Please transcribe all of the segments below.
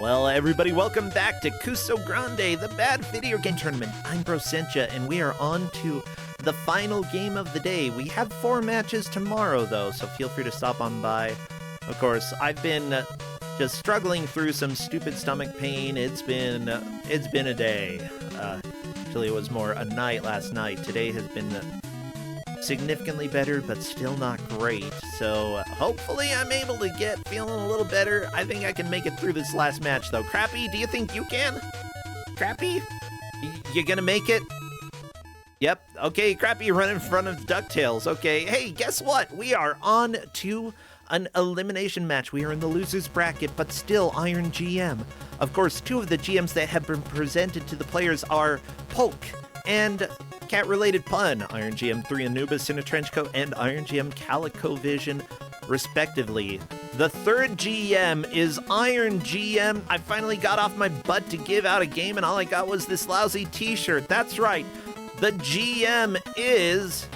Well, everybody, welcome back to Kusogrand8, the bad video game tournament. I'm Brosentia, and we are on to the final game of the day. We have 4 matches tomorrow, though, so feel free to stop on by. Of course, I've been just struggling through some stupid stomach pain. It's been a day. Actually, it was more a night last night. Today has been significantly better, but still not great. So hopefully I'm able to get feeling a little better. I think I can make it through this last match, though. Crappy, do you think you can? Crappy? You gonna make it? Yep. Okay, Crappy, run in front of DuckTales. Okay, hey, guess what? We are on to an elimination match. We are in the loser's bracket, but still Iron GM. Of course, 2 of the GMs that have been presented to the players are Polk and Cat-Related Pun, Iron GM 3 Anubis in a trench coat, and Iron GM Calico Vision, respectively. The 3rd GM is Iron GM. I finally got off my butt to give out a game, and all I got was this lousy t-shirt. That's right. The GM is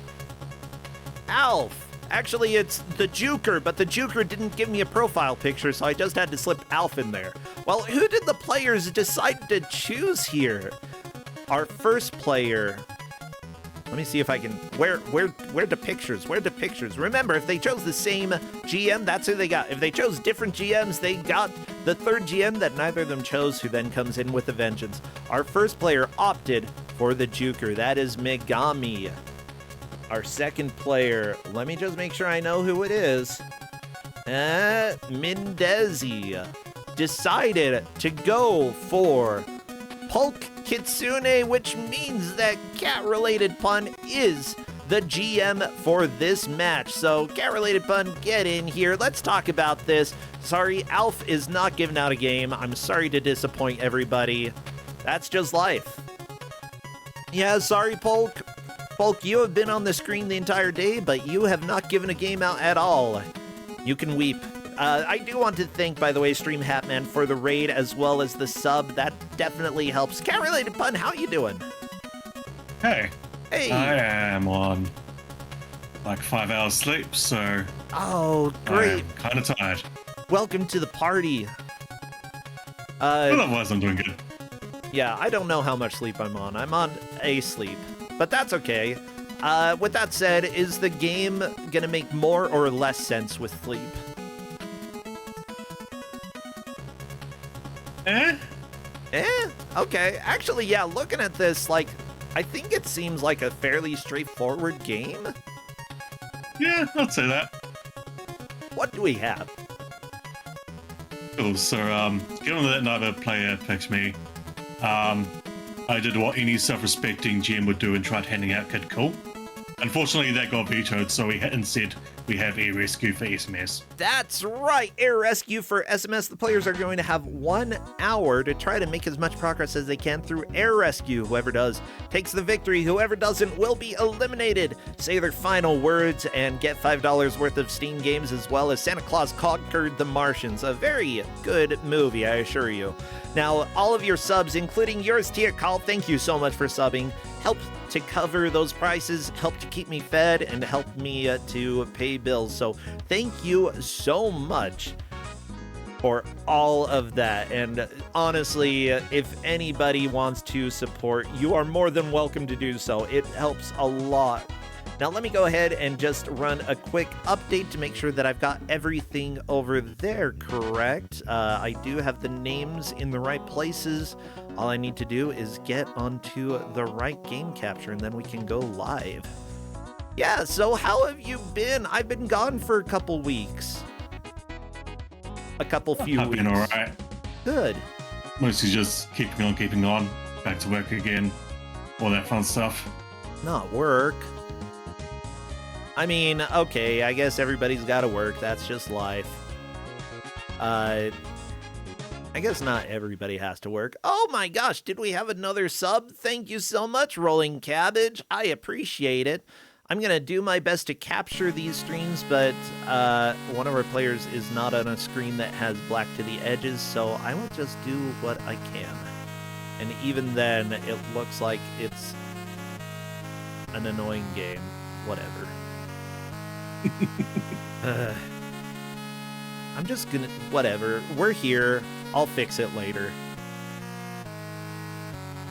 Alf. Actually, it's the Juker, but the Juker didn't give me a profile picture, so I just had to slip Alf in there. Well, who did the players decide to choose here? Our first player... Let me see if I can... Where the pictures? Where the pictures? Remember, if they chose the same GM, that's who they got. If they chose different GMs, they got the 3rd GM that neither of them chose, who then comes in with a vengeance. Our first player opted for the Juker. That is Megami. Our second player... Let me just make sure I know who it is. Mindezi decided to go for Polk Kitsune, which means that Cat-Related Pun is the GM for this match. So, Cat-Related Pun, get in here. Let's talk about this. Sorry, Alf is not giving out a game. I'm sorry to disappoint everybody. That's just life. Yeah, sorry, Polk. Polk, you have been on the screen the entire day, but you have not given a game out at all. You can weep. I do want to thank, by the way, Stream Hatman for the raid as well as the sub. That definitely helps. Cat-Related Pun, how you doing? Hey. Hey. I am on like 5 hours sleep, so... Oh, great. I'm kind of tired. Welcome to the party. Otherwise, I'm doing good. Yeah, I don't know how much sleep I'm on. I'm on a sleep, but that's okay. With that said, is the game gonna make more or less sense with sleep? Okay. Actually, yeah, looking at this, like, I think it seems like a fairly straightforward game. Yeah, I'd say that. What do we have? Cool, so, given that neither player picked me, I did what any self-respecting GM would do and tried handing out Kid Cool. Unfortunately, that got vetoed, so instead we have Air Rescue for SMS. That's right, Air Rescue for SMS. The players are going to have 1 hour to try to make as much progress as they can through Air Rescue. Whoever does takes the victory. Whoever doesn't will be eliminated. Say their final words and get $5 worth of Steam games, as well as Santa Claus Conquered the Martians. A very good movie, I assure you. Now, all of your subs, including yours, Tia Call, thank you so much for subbing. Help to cover those prices, help to keep me fed, and help me to pay bills. So thank you so much for all of that. And honestly, if anybody wants to support, you are more than welcome to do so. It helps a lot. Now let me go ahead and just run a quick update to make sure that I've got everything over there correct. I do have the names in the right places. All I need to do is get onto the right game capture, and then we can go live. Yeah, so how have you been? I've been gone for a couple weeks. Few I've weeks. been alright. Good. Mostly just keeping on, back to work again, all that fun stuff. Not work. I mean, okay, I guess everybody's got to work. That's just life. I guess not everybody has to work. Oh my gosh, did we have another sub? Thank you so much, Rolling Cabbage. I appreciate it. I'm going to do my best to capture these streams, but one of our players is not on a screen that has black to the edges, so I will just do what I can. And even then, it looks like it's an annoying game. Whatever. I'm just gonna... Whatever. We're here. I'll fix it later.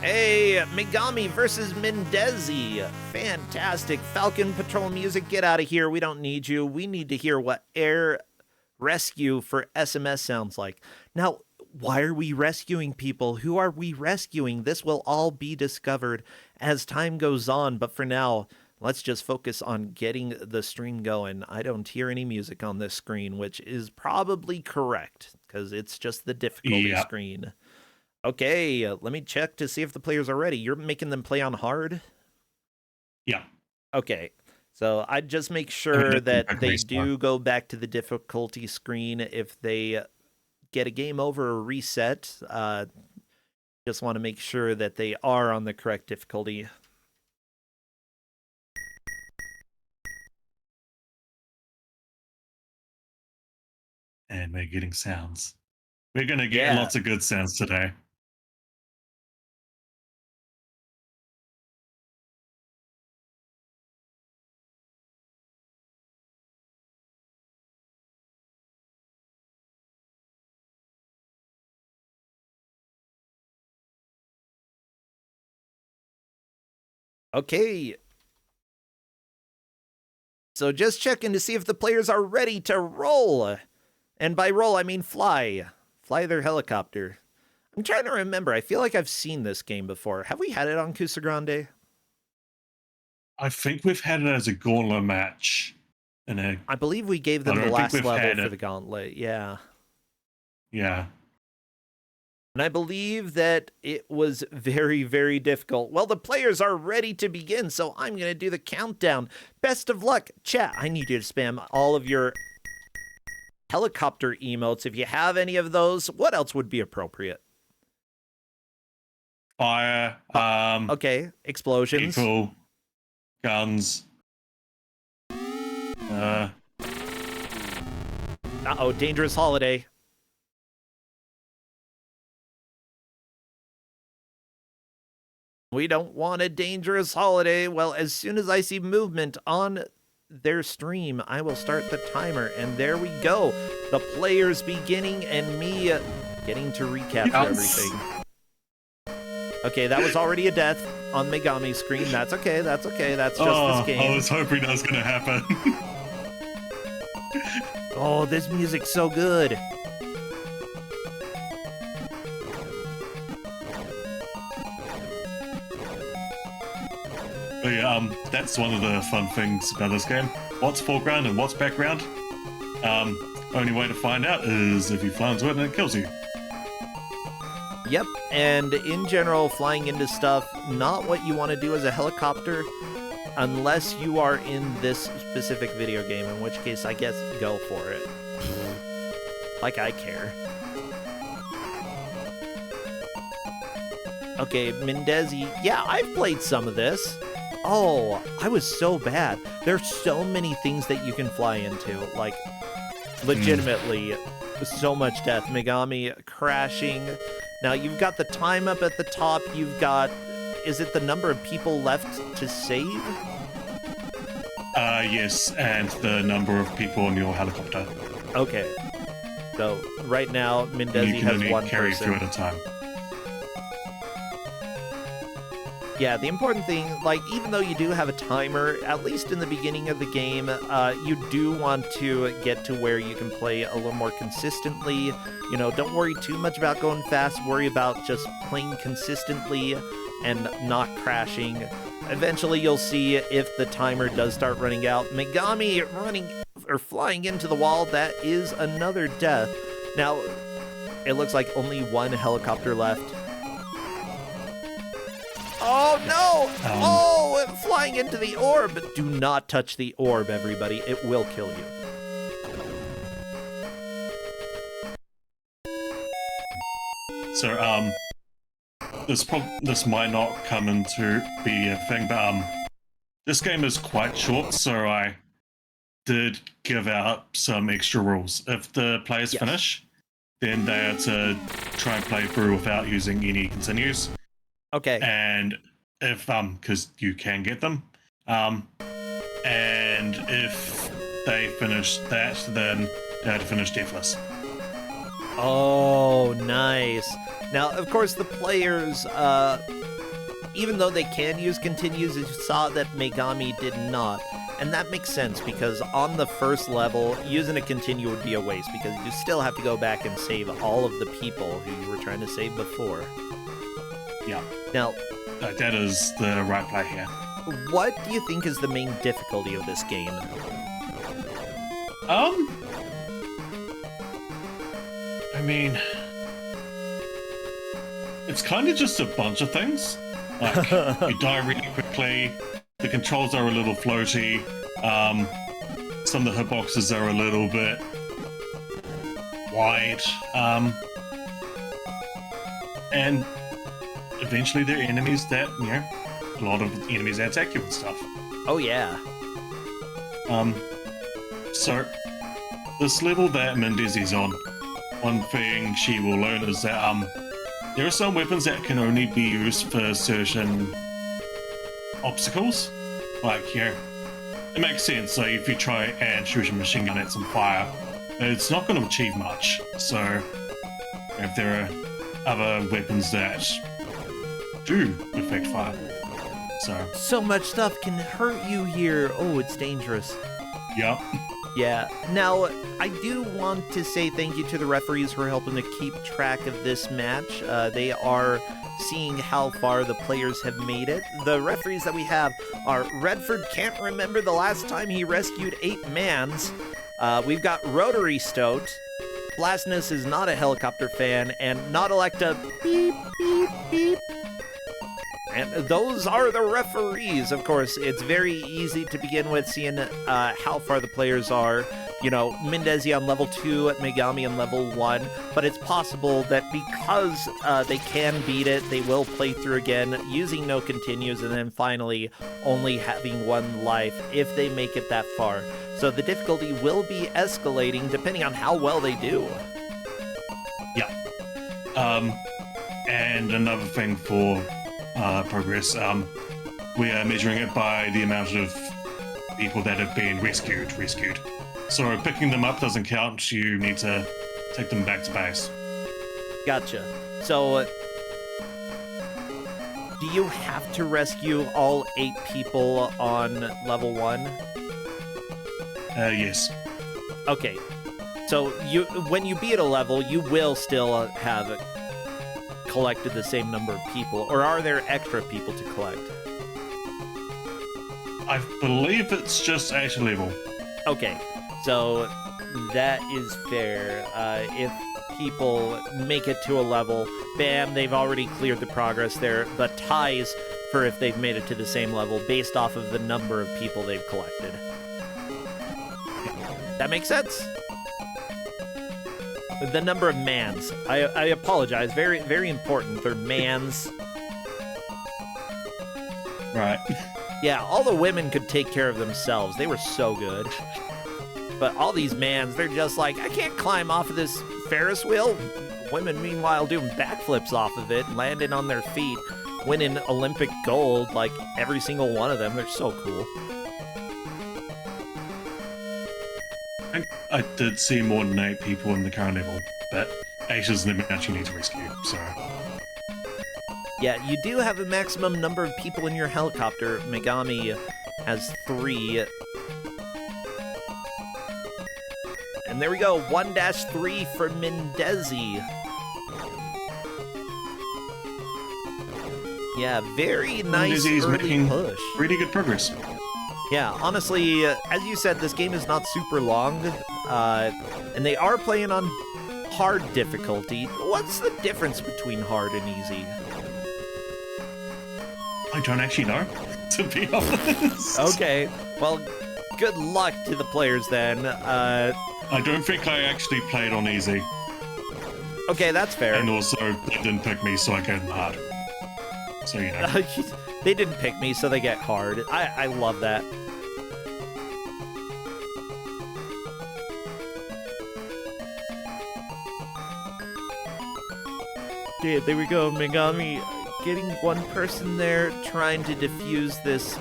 Hey, Megami versus Mendezi. Fantastic. Falcon Patrol music, get out of here. We don't need you. We need to hear what air rescue for SMS sounds like. Now, why are we rescuing people? Who are we rescuing? This will all be discovered as time goes on. But for now, let's just focus on getting the stream going. I don't hear any music on this screen, which is probably correct because it's just the difficulty screen. Okay, let me check to see if the players are ready. You're making them play on hard? Yeah. Okay, so I'd just make sure that they do go back to the difficulty screen if they get a game over or reset. Just want to make sure that they are on the correct difficulty. And we're getting sounds. We're going to get lots of good sounds today. Okay. So just checking to see if the players are ready to roll. And by roll, I mean fly. Fly their helicopter. I'm trying to remember. I feel like I've seen this game before. Have we had it on Kusogrand8? I think we've had it as a gauntlet match. I believe we gave them the last level for the gauntlet. Yeah. Yeah. And I believe that it was very, very difficult. Well, the players are ready to begin, so I'm going to do the countdown. Best of luck. Chat, I need you to spam all of your helicopter emotes. If you have any of those, what else would be appropriate? Fire. Okay, explosions. People. Guns. Uh-oh, dangerous holiday. We don't want a dangerous holiday. Well, as soon as I see movement on their stream, I will start the timer. And there we go. The players beginning and me getting to recap everything. Okay, that was already a death on Megami's screen. That's okay. That's okay. That's just this game. I was hoping that was going to happen. Oh, this music's so good. But yeah, that's one of the fun things about this game. What's foreground and what's background? Only way to find out is if you fly into it and it kills you. Yep, and in general, flying into stuff, not what you want to do as a helicopter, unless you are in this specific video game, in which case, I guess, go for it. Like I care. Okay, Mendezi. Yeah, I've played some of this. Oh, I was so bad. There's so many things that you can fly into. Like, legitimately, so much death. Megami crashing. Now, you've got the time up at the top. You've got... Is it the number of people left to save? Yes, and the number of people on your helicopter. Okay. So, right now, Mendezi has one carry person. through at a time. Yeah, the important thing, like, even though you do have a timer, at least in the beginning of the game, you do want to get to where you can play a little more consistently. You know, don't worry too much about going fast. Worry about just playing consistently and not crashing. Eventually, you'll see if the timer does start running out. Megami running or flying into the wall, that is another death. Now, it looks like only one helicopter left. Oh, no! Oh, flying into the orb! Do not touch the orb, everybody. It will kill you. So, this might not come into be a thing, but this game is quite short, so I did give out some extra rules. If the players finish, then they are to try and play through without using any continues. Okay. And if, because you can get them. And if they finish that, then they have to finish deathless. Oh, Oh, nice. Now, of course, the players, even though they can use continues, you saw that Megami did not. And that makes sense, because on the first level, using a continue would be a waste, because you still have to go back and save all of the people who you were trying to save before. Yeah. Now, that is the right play here. what do you think is the main difficulty of this game? I mean, it's kind of just a bunch of things. Like, you die really quickly, the controls are a little floaty, some of the hitboxes are a little bit wide, and eventually there are enemies that, a lot of enemies that attack you and stuff. Oh, yeah. So, this level that Mendez on, one thing she will learn is that, there are some weapons that can only be used for certain obstacles. Like, it makes sense. So if you try and shoot a machine gun at some fire, it's not going to achieve much. So if there are other weapons that do affect fire. So much stuff can hurt you here. Oh, it's dangerous. Yep. Yeah. Now, I do want to say thank you to the referees who are helping to keep track of this match. They are seeing how far the players have made it. The referees that we have are Redford can't remember the last time he rescued 8 mans. We've got Rotary Stoat. Blasness is not a helicopter fan, and Not Electa beep, beep, beep. And those are the referees. Of course, it's very easy to begin with seeing how far the players are. Mendezi on level 2, Megami on level 1. But it's possible that because they can beat it, they will play through again using no continues, and then finally only having 1 life if they make it that far. So the difficulty will be escalating depending on how well they do. Yeah. And another thing for progress, we are measuring it by the amount of people that have been rescued. So picking them up doesn't count, you need to take them back to base. Gotcha. So, do you have to rescue all 8 people on level 1? Yes. Okay. So, when you beat a level, you will still have collected the same number of people, or are there extra people to collect? I believe it's just 8 level. Okay, so that is fair. If people make it to a level, bam, they've already cleared the progress there. The ties for if they've made it to the same level based off of the number of people they've collected. That makes sense. The number of mans. I apologize. Very, very important. They're mans. Right. Yeah, all the women could take care of themselves. They were so good. But all these mans, they're just like, I can't climb off of this Ferris wheel. Women, meanwhile, doing backflips off of it, landing on their feet, winning Olympic gold, like every single one of them. They're so cool. I did see more than 8 people in the current level, but 8 is the amount you need to rescue, so... Yeah, you do have a maximum number of people in your helicopter. Megami has 3. And there we go, 1-3 for Mendezi. Yeah, very nice early push. Pretty good progress. Yeah, honestly, as you said, this game is not super long, and they are playing on hard difficulty. What's the difference between hard and easy? I don't actually know, to be honest. Okay, well, good luck to the players then. I don't think I actually played on easy. Okay, that's fair. And also, they didn't pick me, so I got hard. So, They didn't pick me, so they get hard. I love that. Okay, there we go, Megami getting 1 person there, trying to defuse this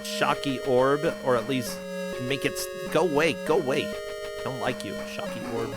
shocky orb, or at least make it go away, go away. Don't like you, shocky orb.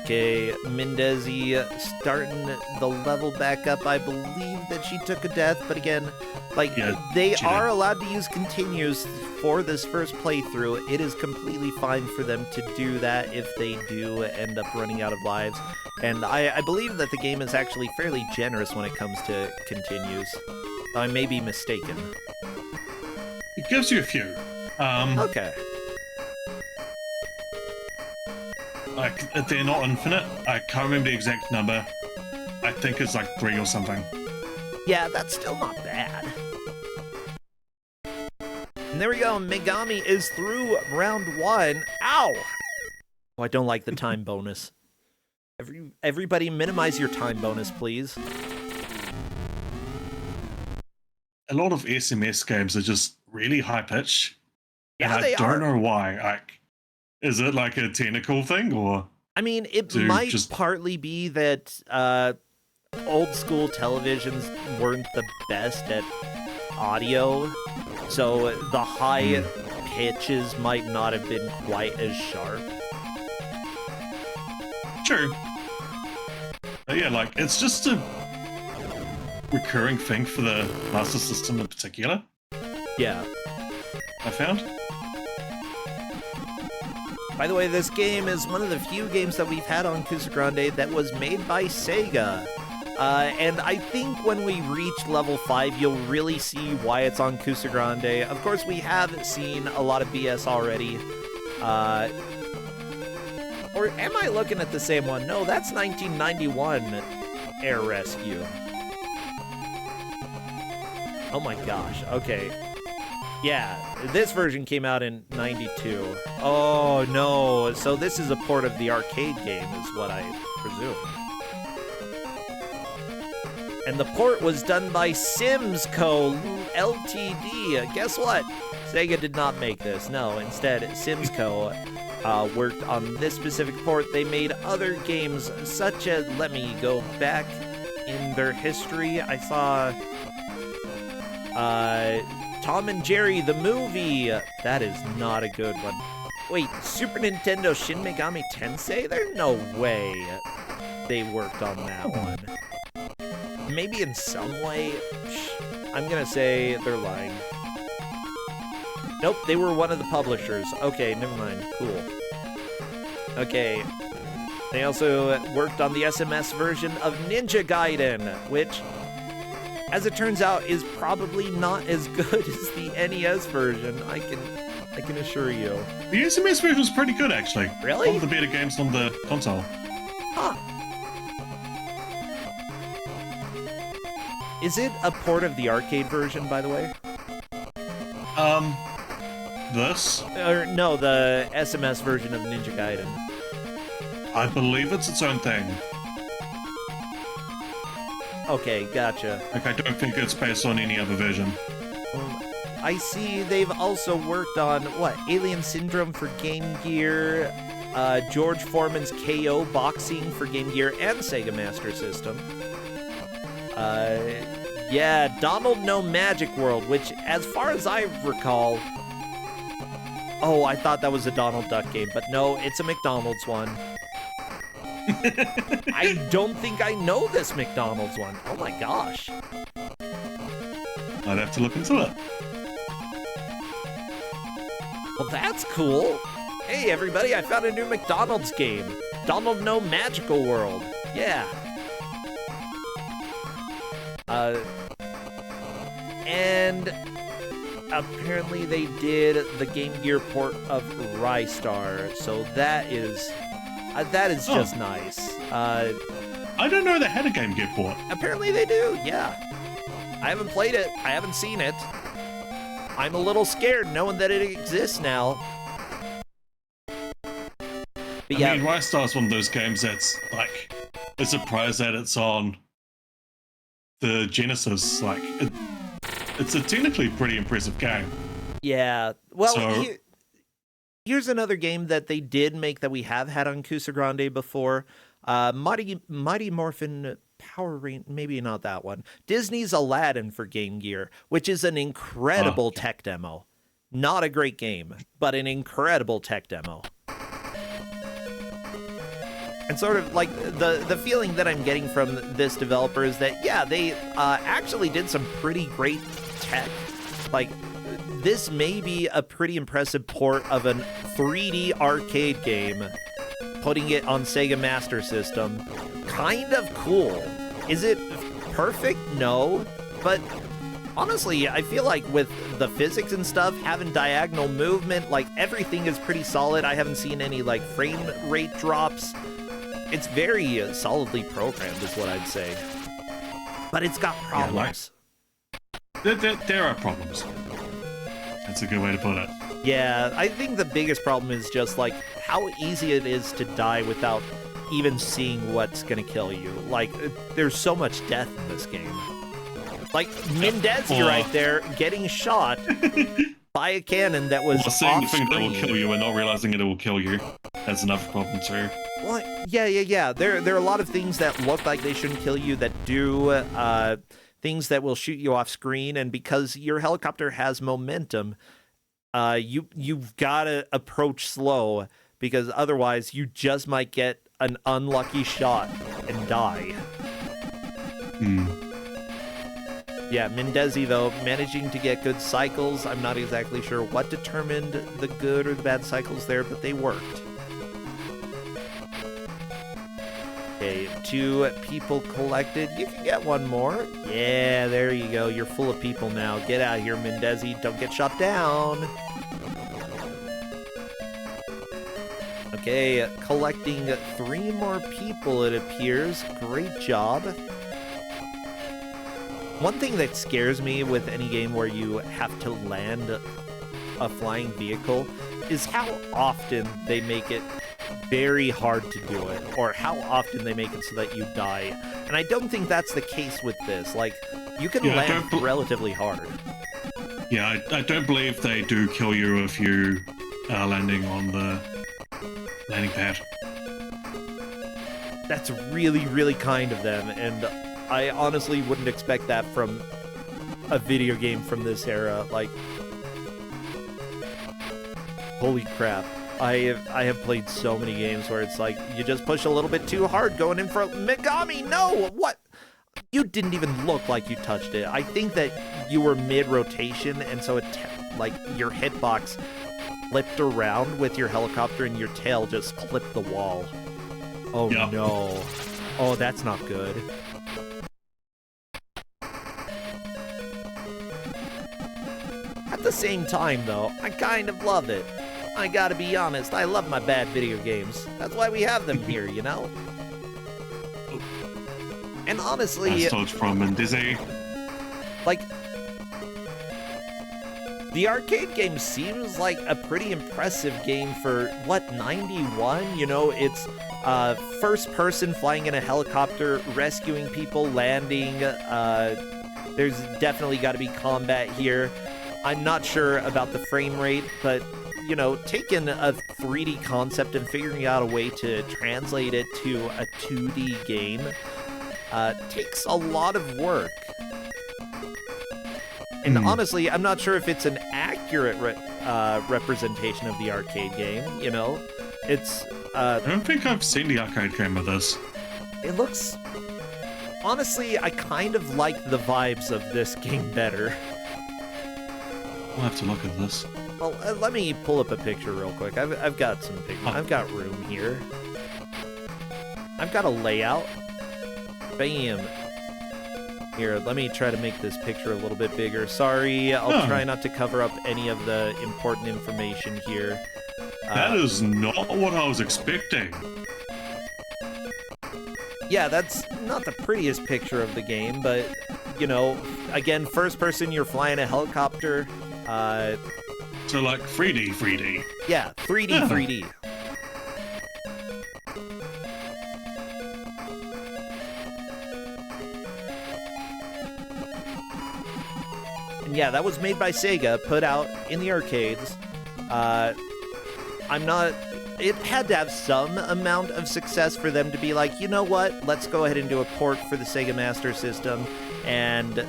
Okay, Mendezi starting the level back up. I believe that she took a death, but again, like, they are allowed to use continues for this first playthrough. It is completely fine for them to do that if they do end up running out of lives. And I believe that the game is actually fairly generous when it comes to continues. I may be mistaken. It gives you a few. Okay. Like, they're not infinite. I can't remember the exact number. I think it's like 3 or something. Yeah, that's still not bad. And there we go. Megami is through round 1. Ow! Oh, I don't like the time bonus. Everybody minimize your time bonus, please. A lot of SMS games are just really high pitched. Yeah, and I don't know why. Like, is it like a technical thing, or? I mean, it might partly be that old school televisions weren't the best at audio, so the high pitches might not have been quite as sharp. True. But yeah, like, it's just a recurring thing for the Master System in particular. Yeah. I found. By the way, this game is one of the few games that we've had on Kusogrand8 that was made by Sega. And I think when we reach level 5, you'll really see why it's on Kusogrand8. Of course, we have seen a lot of BS already. Or am I looking at the same one? No, that's 1991 Air Rescue. Oh my gosh, okay. Yeah, this version came out in 92. Oh no, so this is a port of the arcade game is what I presume. And the port was done by Simsco Ltd. Guess what? Sega did not make this. No, instead, Simsco worked on this specific port. They made other games such as, let me go back in their history. I saw Tom and Jerry, the movie. That is not a good one. Wait, Super Nintendo Shin Megami Tensei? There's no way they worked on that one. Maybe in some way. I'm gonna say they're lying. Nope, they were one of the publishers. Okay, never mind. Cool. Okay. They also worked on the SMS version of Ninja Gaiden, which, as it turns out, is probably not as good as the NES version. I can assure you. The SMS version was pretty good, actually. Really? One of the better games on the console. Huh. Is it a port of the arcade version, by the way? This? Or no, the SMS version of Ninja Gaiden. I believe it's its own thing. Okay, gotcha. Like, I don't think it's based on any other version. I see they've also worked on, what, Alien Syndrome for Game Gear, George Foreman's KO Boxing for Game Gear and Sega Master System. Yeah, Donald No Magic World, which, as far as I recall... Oh, I thought that was a Donald Duck game, but no, it's a McDonald's one. I don't think I know this McDonald's one. Oh my gosh. I'd have to look into it. Well, that's cool. Hey, everybody, I found a new McDonald's game. Donald No Magical World. Yeah. And apparently they did the Game Gear port of Rystar, so that is just nice. I don't know they had a Game Gear port. Apparently they do, yeah. I haven't played it. I haven't seen it. I'm a little scared knowing that it exists now. But yeah. I mean, Rystar's one of those games that's, like, a surprise that it's on the Genesis. Like, it's a technically pretty impressive game. Yeah. Well, here's another game that they did make that we have had on Kusogrand8 before. Mighty Morphin Power Ranger, maybe not that one. Disney's Aladdin for Game Gear, which is an incredible tech demo. Not a great game, but an incredible tech demo. And sort of like the feeling that I'm getting from this developer is that, yeah, they actually did some pretty great tech. Like, this may be a pretty impressive port of a 3D arcade game, putting it on Sega Master System. Kind of cool. Is it perfect? No. But honestly, I feel like with the physics and stuff, having diagonal movement, like everything is pretty solid. I haven't seen any like frame rate drops. It's very solidly programmed, is what I'd say. But it's got problems. Yeah, there are problems. That's a good way to put it. Yeah, I think the biggest problem is just like how easy it is to die without even seeing what's gonna kill you. Like, there's so much death in this game. Like, Mendezi right there getting shot by a cannon that was seeing the thing that will kill you and not realizing it will kill you. That's another problem too. Well, yeah. There are a lot of things that look like they shouldn't kill you that do things that will shoot you off screen, and because your helicopter has momentum, you've got to approach slow, because otherwise you just might get an unlucky shot and die. Yeah, Mendezi, though, managing to get good cycles. I'm not exactly sure what determined the good or the bad cycles there, but they worked. Okay, 2 people collected. You can get one more. Yeah, there you go. You're full of people now. Get out of here, Mendezi. Don't get shot down. Okay, collecting 3 more people, it appears. Great job. One thing that scares me with any game where you have to land a flying vehicle is how often they make it very hard to do it, or how often they make it so that you die. And I don't think that's the case with this. Like, you can land relatively hard. Yeah, I don't believe they do kill you if you are landing on the landing pad. That's really, really kind of them, and I honestly wouldn't expect that from a video game from this era. Like, holy crap. I have played so many games where it's like, you just push a little bit too hard going in for Megami, no! What? You didn't even look like you touched it. I think that you were mid-rotation, and so like your hitbox flipped around with your helicopter and your tail just clipped the wall. Oh yeah. No. Oh, that's not good. At the same time, though, I kind of love it. I gotta be honest, I love my bad video games. That's why we have them here, you know? And honestly... That's from Mendezi. Like, the arcade game seems like a pretty impressive game for, what, 91? You know, it's first person flying in a helicopter, rescuing people, landing. There's definitely got to be combat here. I'm not sure about the frame rate, but, you know, taking a 3D concept and figuring out a way to translate it to a 2D game takes a lot of work. And honestly, I'm not sure if it's an accurate representation of the arcade game, you know? It's... I don't think I've seen the arcade game of this. It looks... Honestly, I kind of like the vibes of this game better. We'll have to look at this. Well, let me pull up a picture real quick. I've got some pictures. I've got room here. I've got a layout. Bam. Here, let me try to make this picture a little bit bigger. Sorry, I'll try not to cover up any of the important information here. That is not what I was expecting. Yeah, that's not the prettiest picture of the game, but, you know, again, first person, you're flying a helicopter. So like 3D. Yeah, 3D. And yeah, that was made by Sega, put out in the arcades. It had to have some amount of success for them to be like, you know what, let's go ahead and do a port for the Sega Master System. And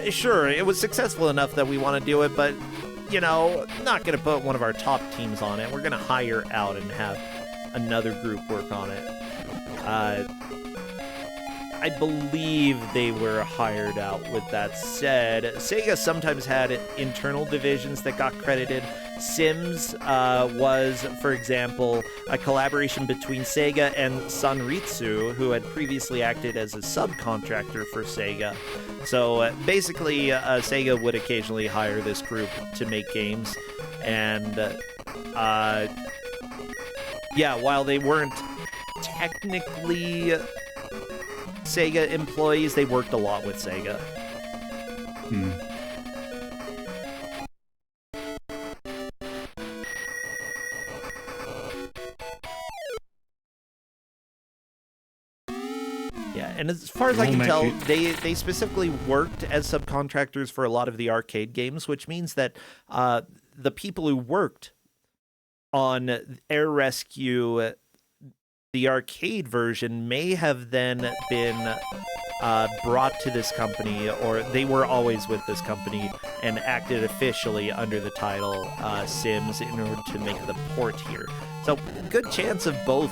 sure, it was successful enough that we want to do it, but, you know, not going to put one of our top teams on it. We're going to hire out and have another group work on it. I believe they were hired out. With that said, Sega sometimes had internal divisions that got credited. Sims was, for example, a collaboration between Sega and Sanritsu, who had previously acted as a subcontractor for Sega. So basically, Sega would occasionally hire this group to make games. And yeah, while they weren't technically Sega employees, they worked a lot with Sega. Yeah, and as far as I can tell, they specifically worked as subcontractors for a lot of the arcade games, which means that the people who worked on Air Rescue, the arcade version, may have then been brought to this company, or they were always with this company and acted officially under the title Sims in order to make the port here. So good chance of both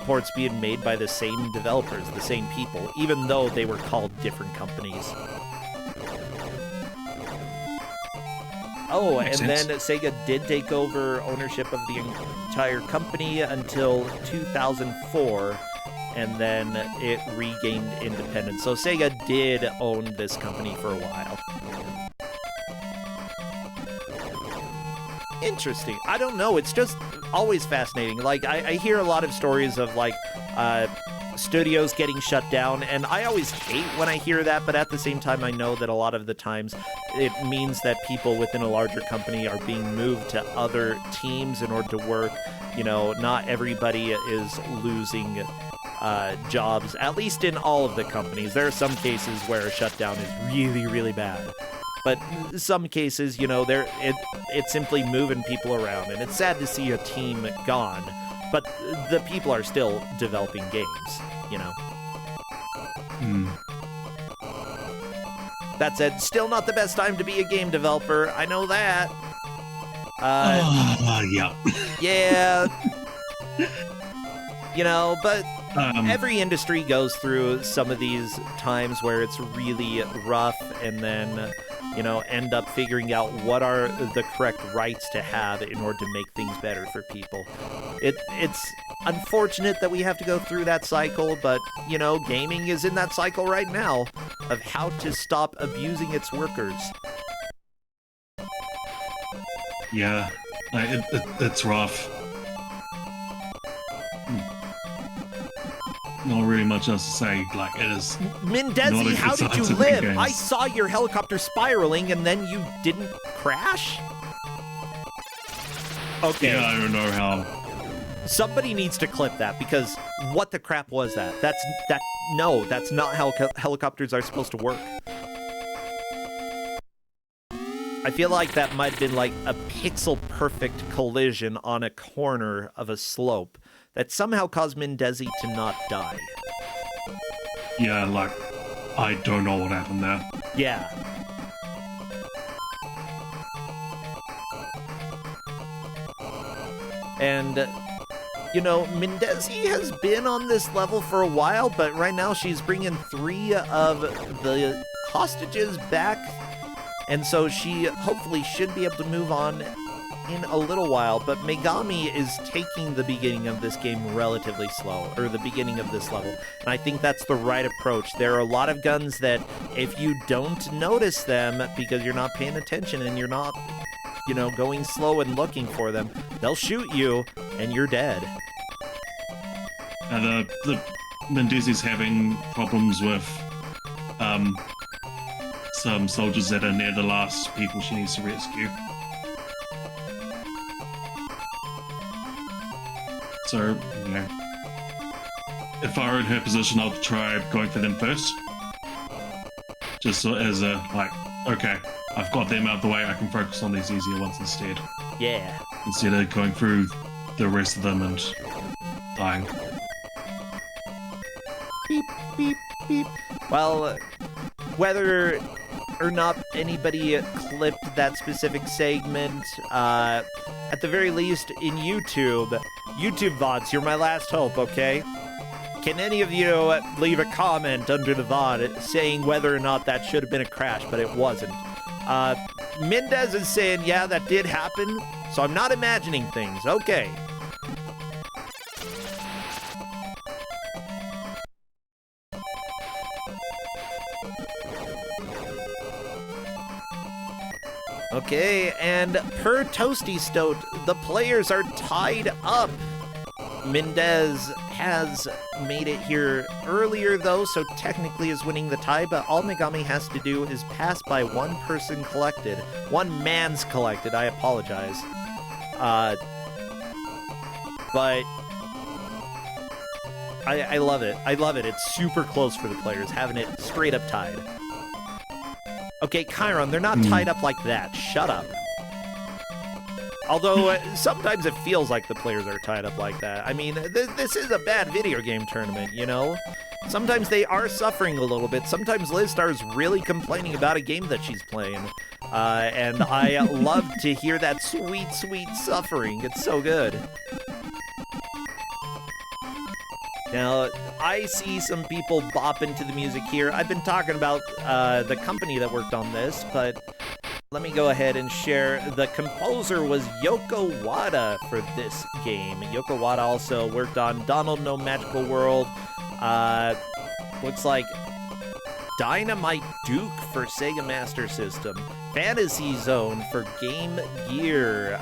ports being made by the same developers, the same people, even though they were called different companies. Oh, and then Sega did take over ownership of the entire company until 2004, and then it regained independence. So Sega did own this company for a while. Interesting. I don't know. It's just always fascinating. Like, I hear a lot of stories of, like, studios getting shut down, and I always hate when I hear that, but at the same time, I know that a lot of the times it means that people within a larger company are being moved to other teams in order to work. You know, not everybody is losing jobs, at least in all of the companies. There are some cases where a shutdown is really, really bad. But some cases, you know, it's simply moving people around, and it's sad to see a team gone. But the people are still developing games, you know. That said, still not the best time to be a game developer. I know that. Yeah. Yeah. You know, but every industry goes through some of these times where it's really rough, and then, you know, end up figuring out what are the correct rights to have in order to make things better for people. It's unfortunate that we have to go through that cycle, but, you know, gaming is in that cycle right now of how to stop abusing its workers. Yeah, it's rough. Not really much else to say. Like, it is. Mendezi, how did you live? I saw your helicopter spiraling, and then you didn't crash? Okay. Yeah, I don't know how. Somebody needs to clip that, because what the crap was that? No, that's not how helicopters are supposed to work. I feel like that might have been like a pixel-perfect collision on a corner of a slope that somehow caused Mendezi to not die. Yeah, like, I don't know what happened there. Yeah. And, you know, Mendezi has been on this level for a while, but right now she's bringing 3 of the hostages back, and so she hopefully should be able to move on in a little while. But Megami is taking the beginning of this game relatively slow, or the beginning of this level, and I think that's the right approach. There are a lot of guns that if you don't notice them because you're not paying attention and you're not, you know, going slow and looking for them, they'll shoot you and you're dead. The Mendezi's having problems with some soldiers that are near the last people she needs to rescue. So, you know, if I were in her position, I'd try going for them first. Just so as a, like, okay, I've got them out of the way, I can focus on these easier ones instead. Yeah. Instead of going through the rest of them and dying. Beep, beep, beep. Well, whether or not anybody clipped that specific segment, at the very least in YouTube VODs, you're my last hope, okay? Can any of you leave a comment under the VOD saying whether or not that should have been a crash, but it wasn't? Mendez is saying, yeah, that did happen, so I'm not imagining things. Okay. Okay, and per Toasty Stoat, the players are tied up. Mendez has made it here earlier, though, so technically is winning the tie, but all Megami has to do is pass by one person collected. One man's collected, I apologize. But I love it. I love it. It's super close for the players, having it straight up tied. Okay, Chiron, they're not tied up like that. Shut up. Although, sometimes it feels like the players are tied up like that. I mean, this is a bad video game tournament, you know? Sometimes they are suffering a little bit. Sometimes Liz Star's really complaining about a game that she's playing. And I love to hear that sweet, sweet suffering. It's so good. Now, I see some people bopping to the music here. I've been talking about the company that worked on this, but let me go ahead and share. The composer was Yoko Wada for this game. Yoko Wada also worked on Donald No Magical World. Looks like Dynamite Duke for Sega Master System. Fantasy Zone for Game Gear.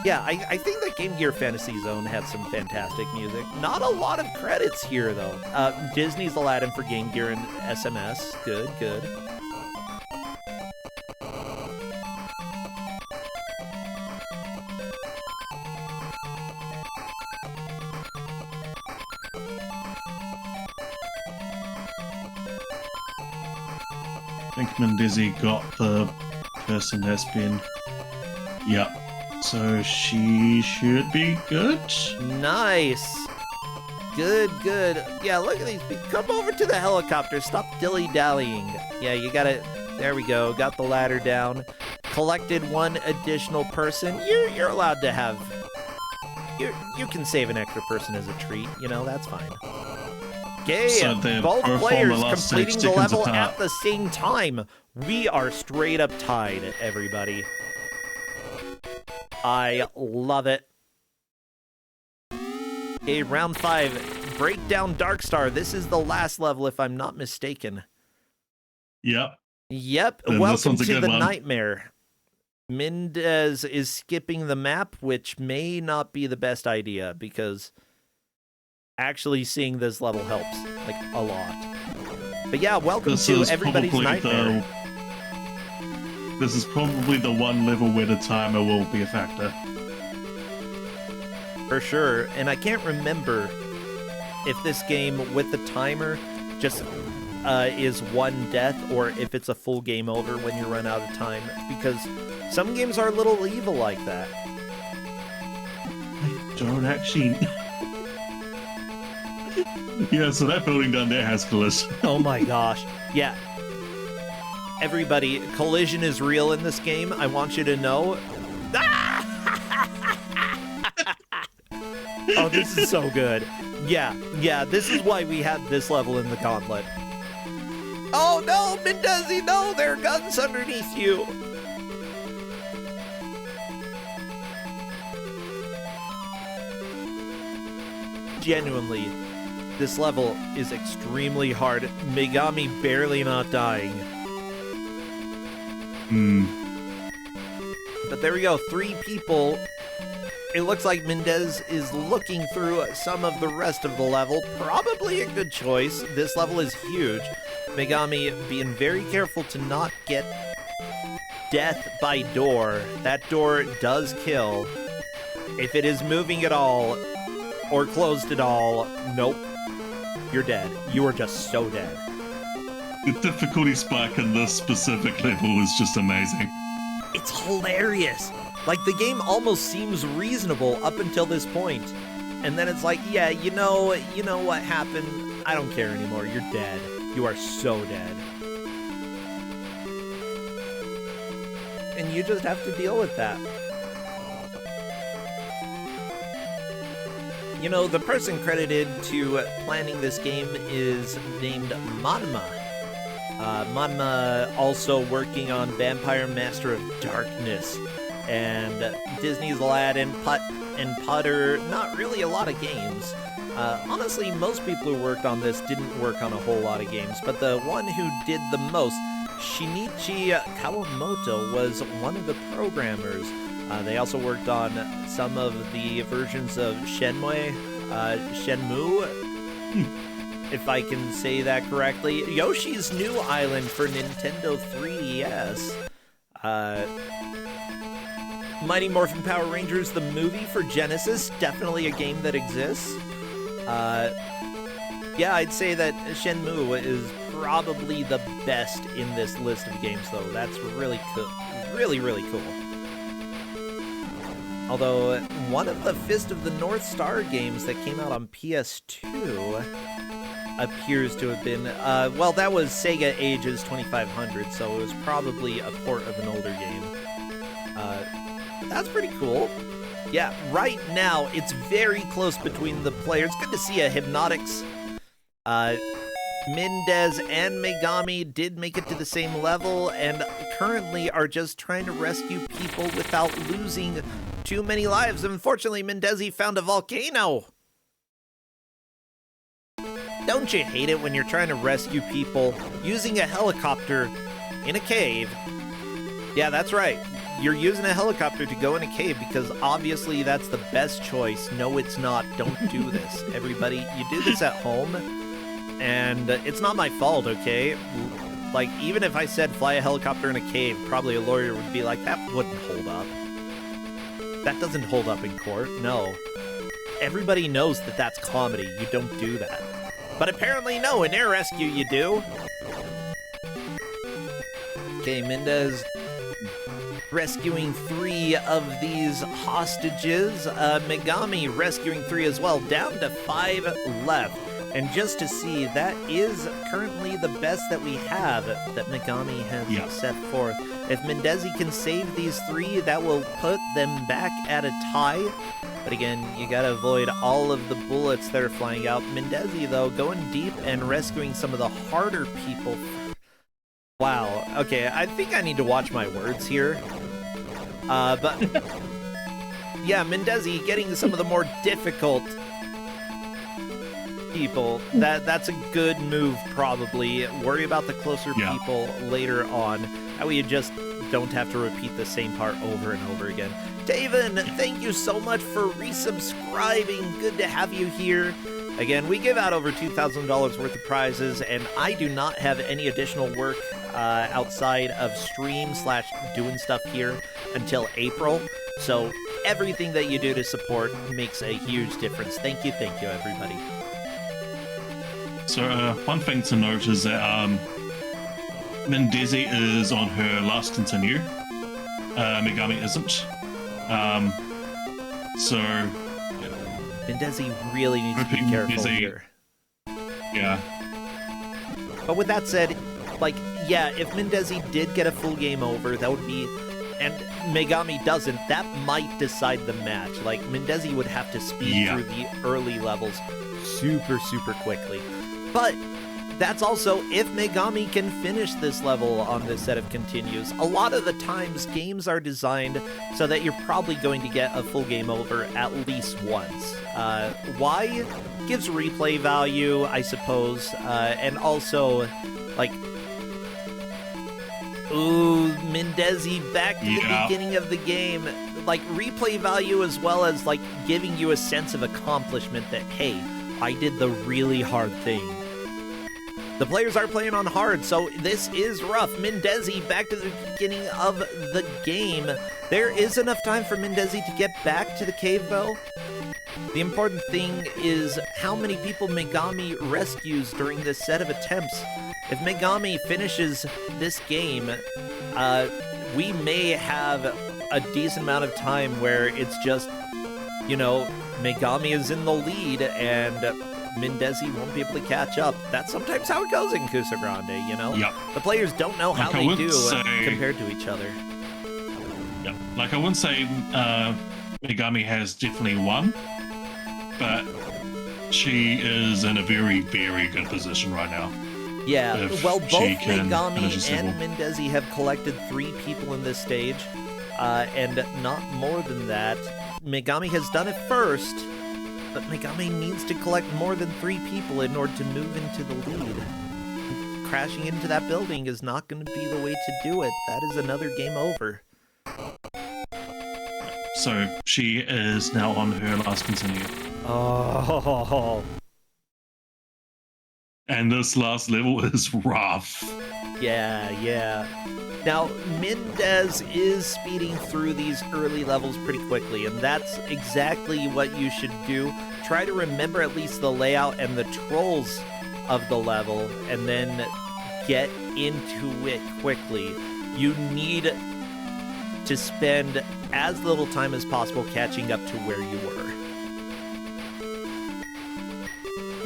Yeah, I think that Game Gear Fantasy Zone had some fantastic music. Not a lot of credits here, though. Disney's Aladdin for Game Gear and SMS. Good, good. I think Mendezi got the person that's been... Yep. So she should be good. Nice. Good, good. Yeah, look at these people. Come over to the helicopter. Stop dilly-dallying. Yeah, you gotta... There we go. Got the ladder down. Collected one additional person. You're allowed to have... You can save an extra person as a treat. You know, that's fine. Okay, So both players completing the level apart. at the same time. We are straight up tied, everybody. I love it. Okay, round 5. Breakdown Darkstar. This is the last level, if I'm not mistaken. Yep. Yep. Then this Welcome one's a to good the one. nightmare. Mendez is skipping the map, which may not be the best idea, because actually seeing this level helps, like, a lot. But yeah, welcome This to is everybody's probably nightmare. This is probably the one level where the timer will be a factor. For sure, and I can't remember if this game with the timer just is one death or if it's a full game over when you run out of time, because some games are a little evil like that. I don't actually... Yeah, so that building down there has collision. Oh my gosh. Yeah. Everybody, collision is real in this game. I want you to know. Oh, this is so good. Yeah, this is why we had this level in the gauntlet. Oh no, Mendezi, no, there are guns underneath you. Genuinely, this level is extremely hard. Megami barely not dying. But there we go, 3 people. It looks like Mendez is looking through some of the rest of the level. Probably a good choice. This level is huge. Megami being very careful to not get death by door. That door does kill. If it is moving at all, or closed at all, nope. You're dead. You are just so dead. The difficulty spike in this specific level is just amazing. It's hilarious. Like, the game almost seems reasonable up until this point. And then it's like, yeah, you know what happened? I don't care anymore. You're dead. You are so dead. and you just have to deal with that. You know, the person credited to planning this game is named Manma. Manma also working on Vampire Master of Darkness and Disney's Aladdin, Putt and Putter. Not really a lot of games. Honestly, most people who worked on this didn't work on a whole lot of games, but the one who did the most, Shinichi Kawamoto, was one of the programmers. They also worked on some of the versions of Shenmue, if I can say that correctly. Yoshi's New Island for Nintendo 3DS. Mighty Morphin Power Rangers, the movie for Genesis, definitely a game that exists. Yeah, I'd say that Shenmue is probably the best in this list of games, though. That's really cool. Really, really cool. Although, one of the Fist of the North Star games that came out on PS2 appears to have been, well, that was Sega Ages 2500, so it was probably a port of an older game. That's pretty cool. Yeah, right now, it's very close between the players. Good to see a Hypnotics. Mendez and Megami did make it to the same level, and currently are just trying to rescue people without losing too many lives. Unfortunately, Mendezi found a volcano. Don't you hate it when you're trying to rescue people using a helicopter in a cave? Yeah, that's right. You're using a helicopter to go in a cave because obviously that's the best choice. No, it's not. Don't do this. Everybody, you do this at home, and it's not my fault, okay? Like, even if I said fly a helicopter in a cave, probably a lawyer would be like, that wouldn't hold up. That doesn't hold up in court, no. Everybody knows that that's comedy. You don't do that. But apparently, no, in Air Rescue you do. Okay, Mendez rescuing 3 of these hostages. Megami rescuing 3 as well, down to 5 left. And just to see, that is currently the best that we have that Megami has set forth. If Mendezi can save these 3, that will put them back at a tie. But again, you gotta avoid all of the bullets that are flying out. Mendezi, though, going deep and rescuing some of the harder people. Wow, okay, I think I need to watch my words here. But yeah, Mendezi getting some of the more difficult people. That's a good move, probably. Worry about the closer people later on. That way you just don't have to repeat the same part over and over again. Taven, thank you so much for resubscribing. Good to have you here. Again, we give out over $2,000 worth of prizes, and I do not have any additional work outside of stream/doing stuff here until April. So everything that you do to support makes a huge difference. Thank you, everybody. So one thing to note is that Mendezi is on her last continue. Megami isn't. So Mendezi really needs to be careful here. Yeah. But with that said, like, yeah, if Mendezi did get a full game over, that would be... And Megami doesn't, that might decide the match. Like, Mendezi would have to speed through the early levels super, super quickly. But that's also if Megami can finish this level on this set of continues. A lot of the times, games are designed so that you're probably going to get a full game over at least once. Why? Gives replay value, I suppose, and also, like... Ooh, Mendezi back to the beginning of the game. Like, replay value as well as, like, giving you a sense of accomplishment that, hey, I did the really hard thing. The players are playing on hard, so this is rough. Mendezi back to the beginning of the game. There is enough time for Mendezi to get back to the cave, though. The important thing is how many people Megami rescues during this set of attempts. If Megami finishes this game, we may have a decent amount of time where it's just, you know, Megami is in the lead and Mendezi won't be able to catch up. That's sometimes how it goes in Kusogrand8, you know? Yep. The players don't know how they do compared to each other. Like, I wouldn't say Megami has definitely won, but she is in a very, very good position right now. Yeah, If well, both she can finish Megami this and level. Mendezi have collected 3 people in this stage, and not more than that. Megami has done it first, but Megami needs to collect more than 3 people in order to move into the lead. Crashing into that building is not going to be the way to do it. That is another game over. So she is now on her last continue. Oh, And this last level is rough. yeah. Now, Mendez is speeding through these early levels pretty quickly, and that's exactly what you should do. Try to remember at least the layout and the trolls of the level, and then get into it quickly. You need to spend as little time as possible catching up to where you were.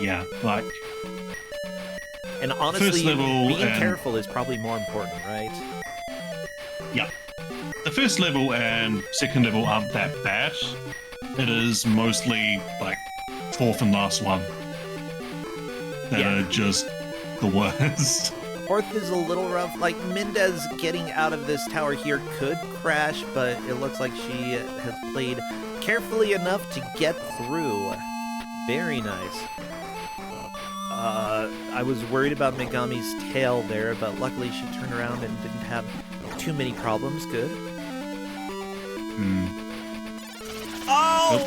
Yeah, like, And honestly, first level being and- careful is probably more important, right? yeah. The first level and second level aren't that bad. It is mostly, like, fourth and last one that are just the worst. Fourth is a little rough. Like, Mendez getting out of this tower here could crash, but it looks like she has played carefully enough to get through. Very nice. I was worried about Megami's tail there, but luckily she turned around and didn't have too many problems. Good. Oh!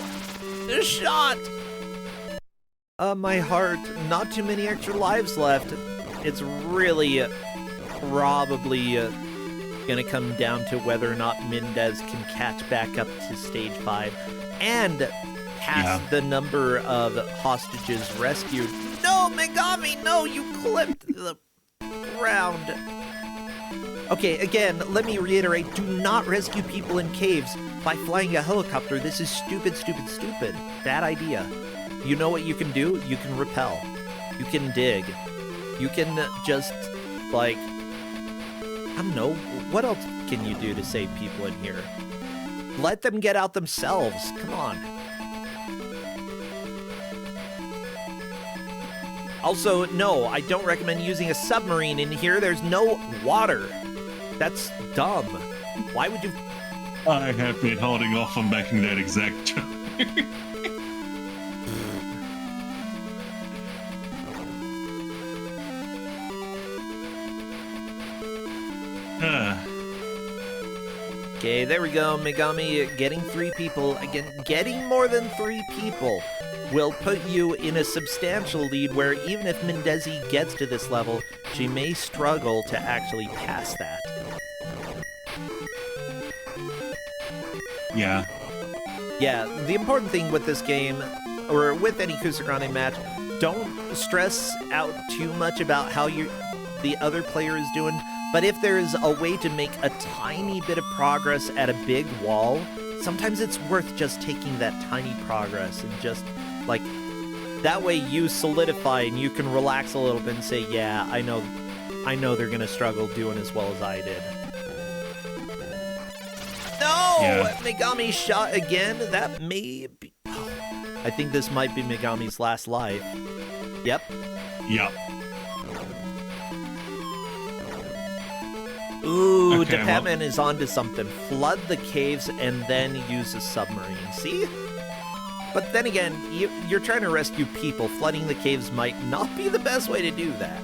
The shot! My heart. Not too many extra lives left. It's really probably gonna come down to whether or not Mendez can catch back up to stage 5 and pass the number of hostages rescued. No, Megami, no, you clipped the ground. Okay, again, let me reiterate, do not rescue people in caves by flying a helicopter. This is stupid. Bad idea. You know what you can do? You can rappel. You can dig. You can just, like, I don't know, what else can you do to save people in here? Let them get out themselves. Come on. Also, no, I don't recommend using a submarine in here. There's no water. That's dumb. Why would you... I have been holding off on making that exact joke. Okay, there we go. Megami getting 3 people. Again, getting more than 3 people will put you in a substantial lead where even if Mendezi gets to this level, she may struggle to actually pass that. Yeah. Yeah, the important thing with this game, or with any Kusogrand8 match, don't stress out too much about how the other player is doing. But if there's a way to make a tiny bit of progress at a big wall, sometimes it's worth just taking that tiny progress and just, like, that way you solidify and you can relax a little bit and say, yeah, I know they're gonna struggle doing as well as I did. No! Yeah. Megami shot again? That may be... I think this might be Megami's last life. Yep. Yep. Ooh, Okay, Depatman is onto something. Flood the caves and then use a submarine. See? But then again, you're trying to rescue people. Flooding the caves might not be the best way to do that.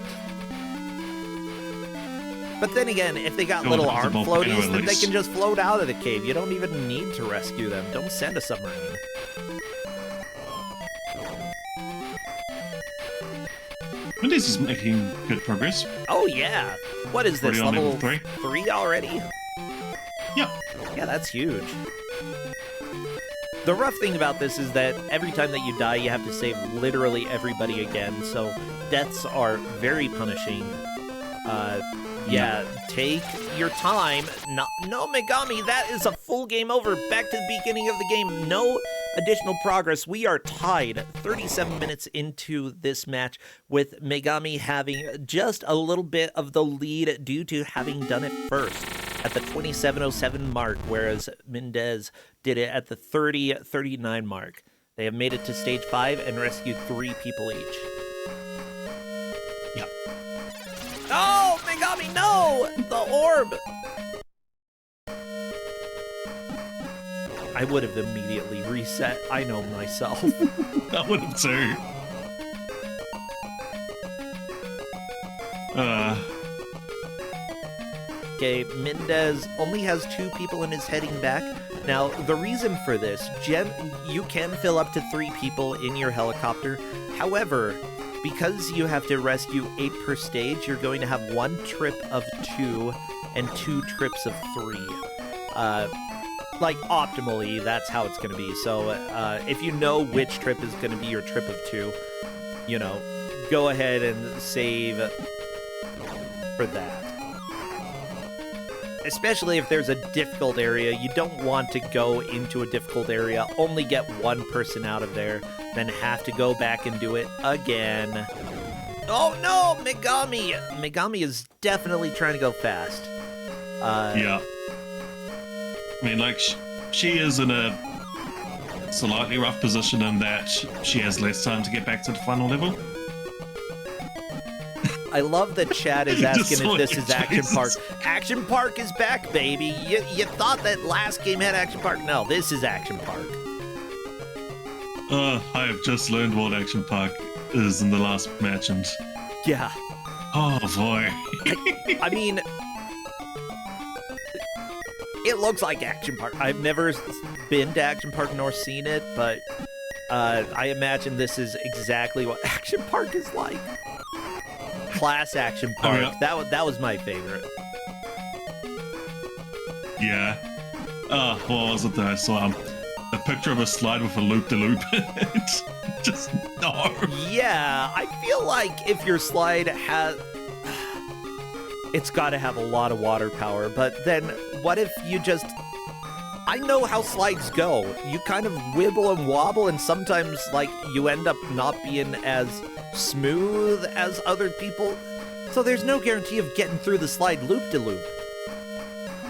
But then again, if they got little arm floaties, then they can just float out of the cave. You don't even need to rescue them. Don't send a submarine. Mendez is making good progress. Oh, yeah. What is this, Already on level level 3 already? Yep. Yeah, that's huge. The rough thing about this is that every time that you die, you have to save literally everybody again, so deaths are very punishing. Yeah, take your time. No, Megami, that is a full game over. Back to the beginning of the game. No additional progress. We are tied 37 minutes into this match with Megami having just a little bit of the lead due to having done it first. at the 27:07 mark, whereas Mendez did it at the 30:39 mark. They have made it to stage 5 and rescued 3 people each. Yep. Oh, Megami, no! The orb! I would have immediately reset. I know myself. I would have too. Okay, Mendez only has 2 people in his heading back. Now, the reason for this, you can fill up to 3 people in your helicopter. However, because you have to rescue 8 per stage, you're going to have 1 trip of 2 and 2 trips of 3. Like, optimally, that's how it's going to be. So, if you know which trip is going to be your trip of 2, you know, go ahead and save for that. Especially if there's a difficult area, you don't want to go into a difficult area, only get 1 person out of there, then have to go back and do it again. Oh no, Megami! Megami is definitely trying to go fast. Yeah. I mean, like, she is in a slightly rough position in that she has less time to get back to the final level. I love that Chad is asking if this is Action Jesus. Park. Action Park is back, baby. You thought that last game had Action Park? No, this is Action Park. I have just learned what Action Park is in the last match, and Yeah. oh boy. I mean, it looks like Action Park. I've never been to Action Park nor seen it, but I imagine this is exactly what Action Park is like. Class Action Park. Oh, yeah. That was my favorite. Yeah. What was it that I saw? A picture of a slide with a loop-de-loop. Just no. Yeah, I feel like if your slide has... It's got to have a lot of water power, but then what if you just... I know how slides go. You kind of wibble and wobble, and sometimes, like, you end up not being as smooth as other people. So there's no guarantee of getting through the slide loop-de-loop.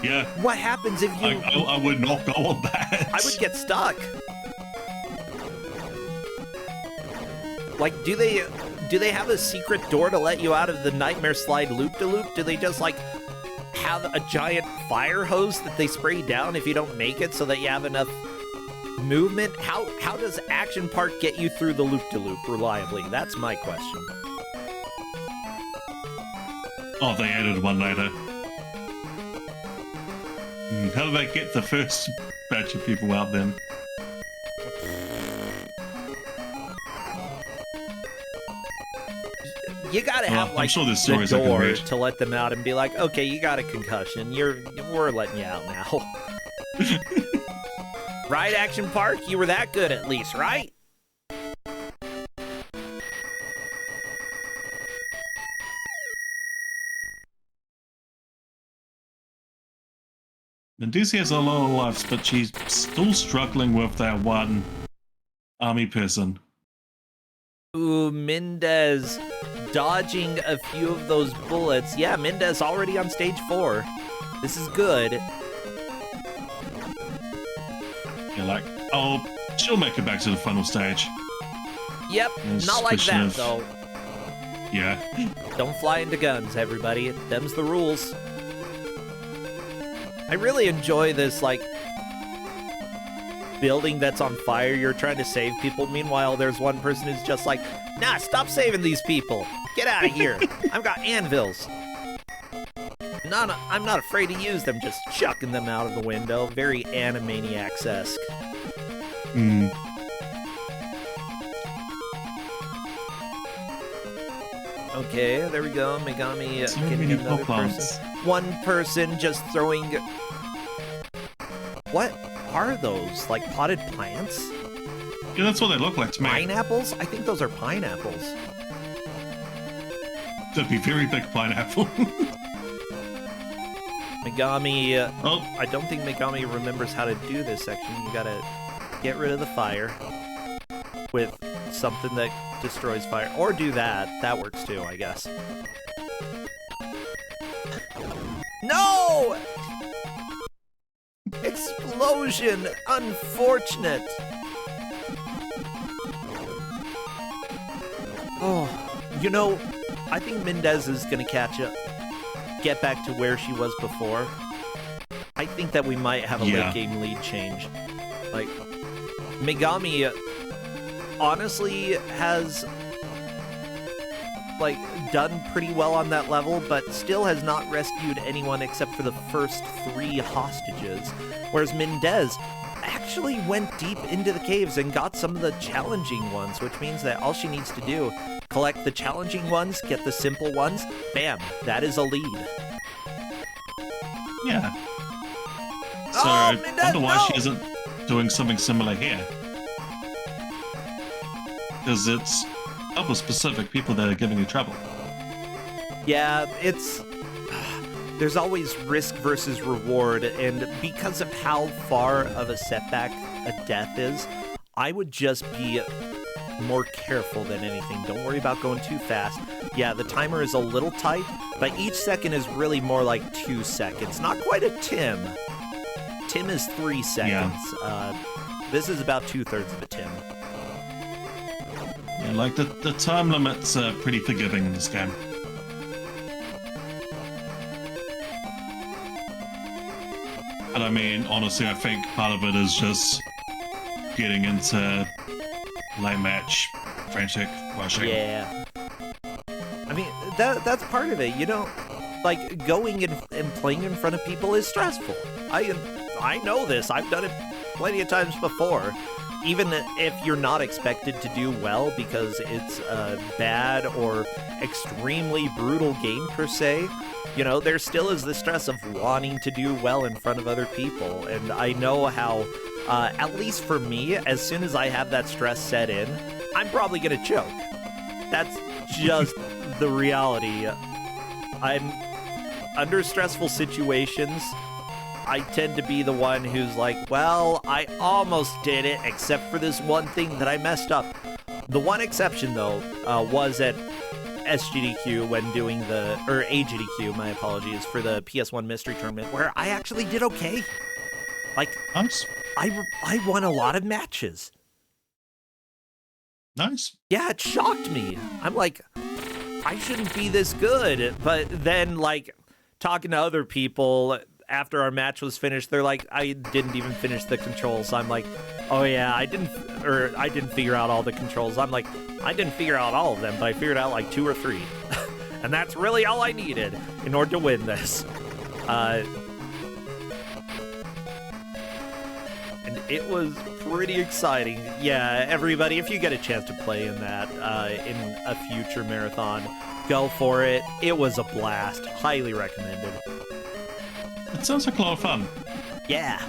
Yeah. What happens if you... I would not go on that. I would get stuck. Like, do they have a secret door to let you out of the Nightmare Slide loop-de-loop? Do they just, like, have a giant fire hose that they spray down if you don't make it so that you have enough movement? How does Action Park get you through the loop-de-loop reliably? That's my question. Oh, they added one later. How did they get the first batch of people out then? You gotta have, like, I'm sure there's the stories I can door read. to let them out and be like, okay, you got a concussion. We're letting you out now. Right, Action Park? You were that good at least, right? Mendici has a lot of lives, but she's still struggling with that one army person. Ooh, Mendez dodging a few of those bullets. Yeah, Mendez already on stage 4. This is good. You're like, oh, she'll make it back to the final stage. Yep, It's not like question that, of- though. Yeah. Don't fly into guns, everybody. Them's the rules. I really enjoy this, like, building that's on fire. You're trying to save people. Meanwhile, there's one person who's just like, nah, stop saving these people. Get out of here. I've got anvils. I'm not afraid to use them, just chucking them out of the window. Very Animaniacs-esque. Hmm. Okay, there we go. Megami So getting many another pop-ups. person. One person just throwing... What are those? Like potted plants? Yeah, that's what they look like to me. Pineapples? I think those are pineapples. That'd be very big pineapple. Megami... Oh, I don't think Megami remembers how to do this section. You gotta get rid of the fire with something that destroys fire. Or do that. That works too, I guess. No! explosion! Unfortunate! Oh, you know, I think Mendez is gonna get back to where she was before. I think that we might have a late game lead change. Like, Megami honestly has like done pretty well on that level, but still has not rescued anyone except for the first 3 hostages. Whereas Mendez actually went deep into the caves and got some of the challenging ones, which means that all she needs to do, collect the challenging ones, get the simple ones, bam, that is a lead. Yeah. So I wonder why she isn't doing something similar here. Because it's other specific people that are giving you trouble. Yeah, there's always risk versus reward, and because of how far of a setback a death is, I would just be more careful than anything. Don't worry about going too fast. Yeah, the timer is a little tight, but each second is really more like 2 seconds. Not quite a Tim. Tim is 3 seconds. Yeah. This is about 2/3 of a Tim. Yeah, like the time limits are pretty forgiving in this game. And I mean, honestly, I think part of it is just getting into late match, frantic, rushing. Yeah. I mean, that's part of it, you know? Like, going and playing in front of people is stressful. I know this. I've done it plenty of times before. Even if you're not expected to do well because it's a bad or extremely brutal game per se, you know, there still is the stress of wanting to do well in front of other people. And I know how, at least for me, as soon as I have that stress set in, I'm probably going to choke. That's just the reality. I'm under stressful situations. I tend to be the one who's like, well, I almost did it, except for this one thing that I messed up. The one exception, though, was at SGDQ when doing or AGDQ, my apologies, for the PS1 Mystery Tournament, where I actually did okay. Like, nice. I won a lot of matches. Nice. Yeah, it shocked me. I'm like, I shouldn't be this good. But then, like, talking to other people after our match was finished, they're like, I didn't even finish the controls. I'm like, oh yeah, I didn't figure out all the controls. I'm like, I didn't figure out all of them, but I figured out like 2 or 3. And that's really all I needed in order to win this. And it was pretty exciting. Yeah, everybody, if you get a chance to play in that in a future marathon, go for it. It was a blast. Highly recommended. It sounds like a lot of fun. Yeah.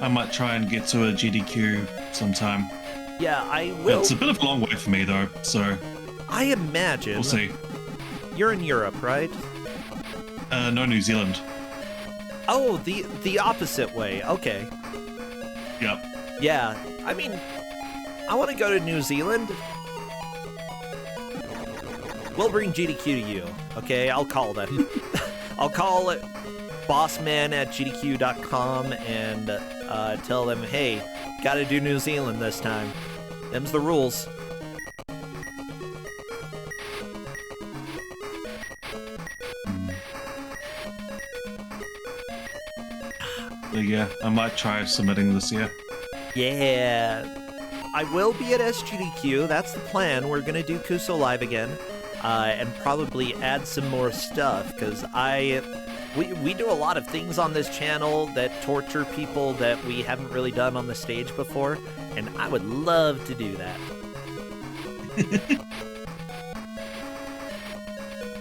I might try and get to a GDQ sometime. Yeah, I will. It's a bit of a long way for me, though, so... I imagine... We'll see. You're in Europe, right? No, New Zealand. Oh, the opposite way. Okay. Yep. Yeah, I mean, I want to go to New Zealand. We'll bring GDQ to you, okay? I'll call them. I'll call it bossman@gdq.com and tell them, hey, gotta do New Zealand this time. Them's the rules. Yeah, I might try submitting this year. Yeah. I will be at SGDQ. That's the plan. We're gonna do Kuso Live again. And probably add some more stuff, because we do a lot of things on this channel that torture people that we haven't really done on the stage before, and I would love to do that.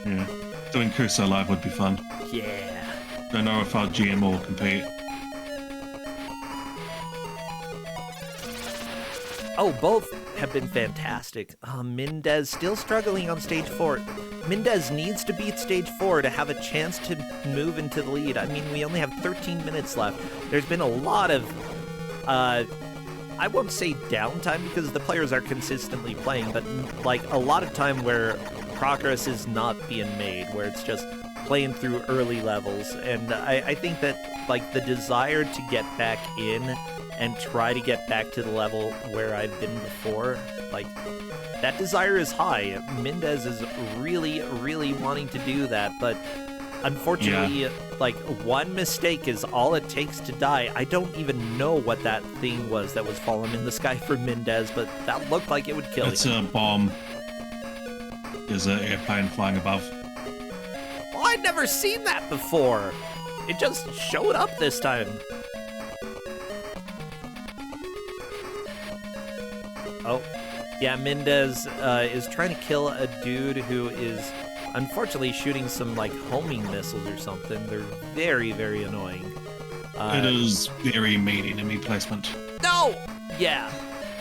Yeah, doing Kuso Live would be fun. Yeah. Don't know if our GM will compete. Oh, both have been fantastic. Mendez still struggling on stage 4. Mendez needs to beat stage 4 to have a chance to move into the lead. I mean, we only have 13 minutes left. There's been a lot of, I won't say downtime because the players are consistently playing, but like a lot of time where progress is not being made, where it's just playing through early levels, and I think that, like, the desire to get back in and try to get back to the level where I've been before, like, that desire is high. Mendez is really, really wanting to do that, but unfortunately, like, one mistake is all it takes to die. I don't even know what that thing was that was falling in the sky for Mendez, but that looked like it would kill It's him. a bomb. There's an airplane flying above. Oh, I'd never seen that before. It just showed up this time. Oh, yeah, Mendez is trying to kill a dude who is unfortunately shooting some, like, homing missiles or something. They're very, very annoying. It is very mean enemy placement. No! Yeah.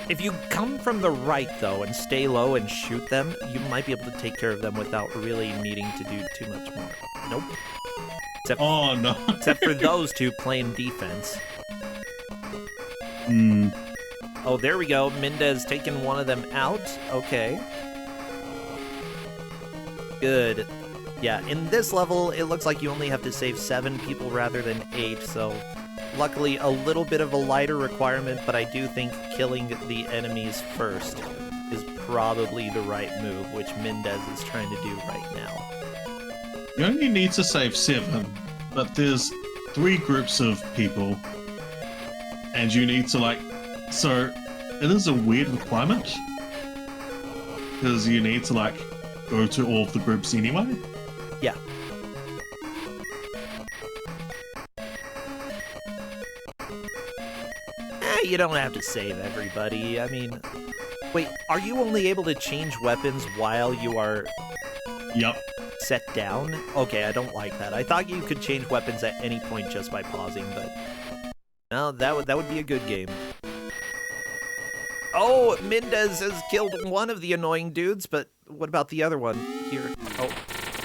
If you come from the right, though, and stay low and shoot them, you might be able to take care of them without really needing to do too much more. Nope. Oh, no. Except for those two playing defense. Hmm. Oh, there we go. Mendez taking one of them out. Okay. Good. Yeah, in this level, it looks like you only have to save 7 people rather than 8, so luckily a little bit of a lighter requirement, but I do think killing the enemies first is probably the right move, which Mendez is trying to do right now. You only need to save 7, but there's 3 groups of people, and you need to, like... So, it is a weird requirement, because you need to, like, go to all of the groups anyway. Yeah. You don't have to save everybody. I mean, wait, are you only able to change weapons while you are Yep. set down? Okay, I don't like that. I thought you could change weapons at any point just by pausing, but no, that would be a good game. Oh, Mendez has killed one of the annoying dudes, but what about the other one here?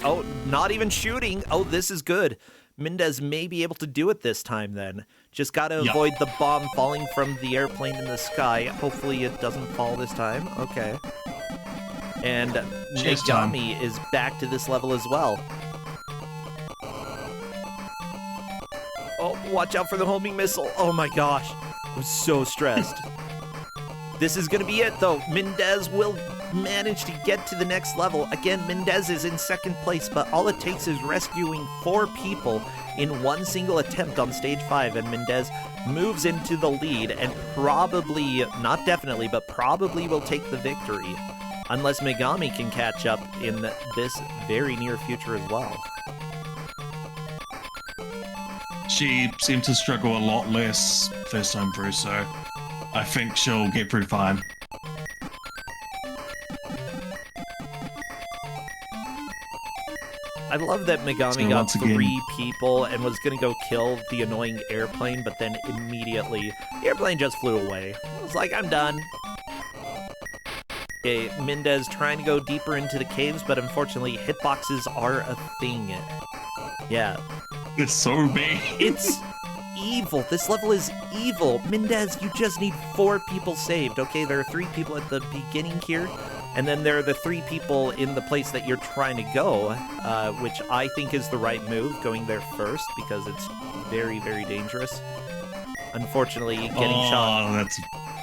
Oh, not even shooting. Oh, this is good. Mendez may be able to do it this time then. Just gotta avoid the bomb falling from the airplane in the sky. Hopefully it doesn't fall this time. Okay. And Megami is back to this level as well. Oh, watch out for the homing missile. Oh my gosh. I'm so stressed. This is gonna be it though. Mendez will manage to get to the next level. Again, Mendez is in second place, but all it takes is rescuing 4 people in one single attempt on stage 5, and Mendez moves into the lead and probably, not definitely, but probably will take the victory. Unless Megami can catch up in this very near future as well. She seemed to struggle a lot less first time through, so I think she'll get through fine. I love that Megami got 3 people and was gonna go kill the annoying airplane, but then immediately the airplane just flew away. I was like, I'm done. Okay, Mendez trying to go deeper into the caves, but unfortunately hitboxes are a thing. Yeah. It's so big. It's evil. This level is evil. Mendez, you just need 4 people saved. Okay, there are 3 people at the beginning here, and then there are the 3 people in the place that you're trying to go, which I think is the right move, going there first, because it's very, very dangerous. Unfortunately, getting shot. That's...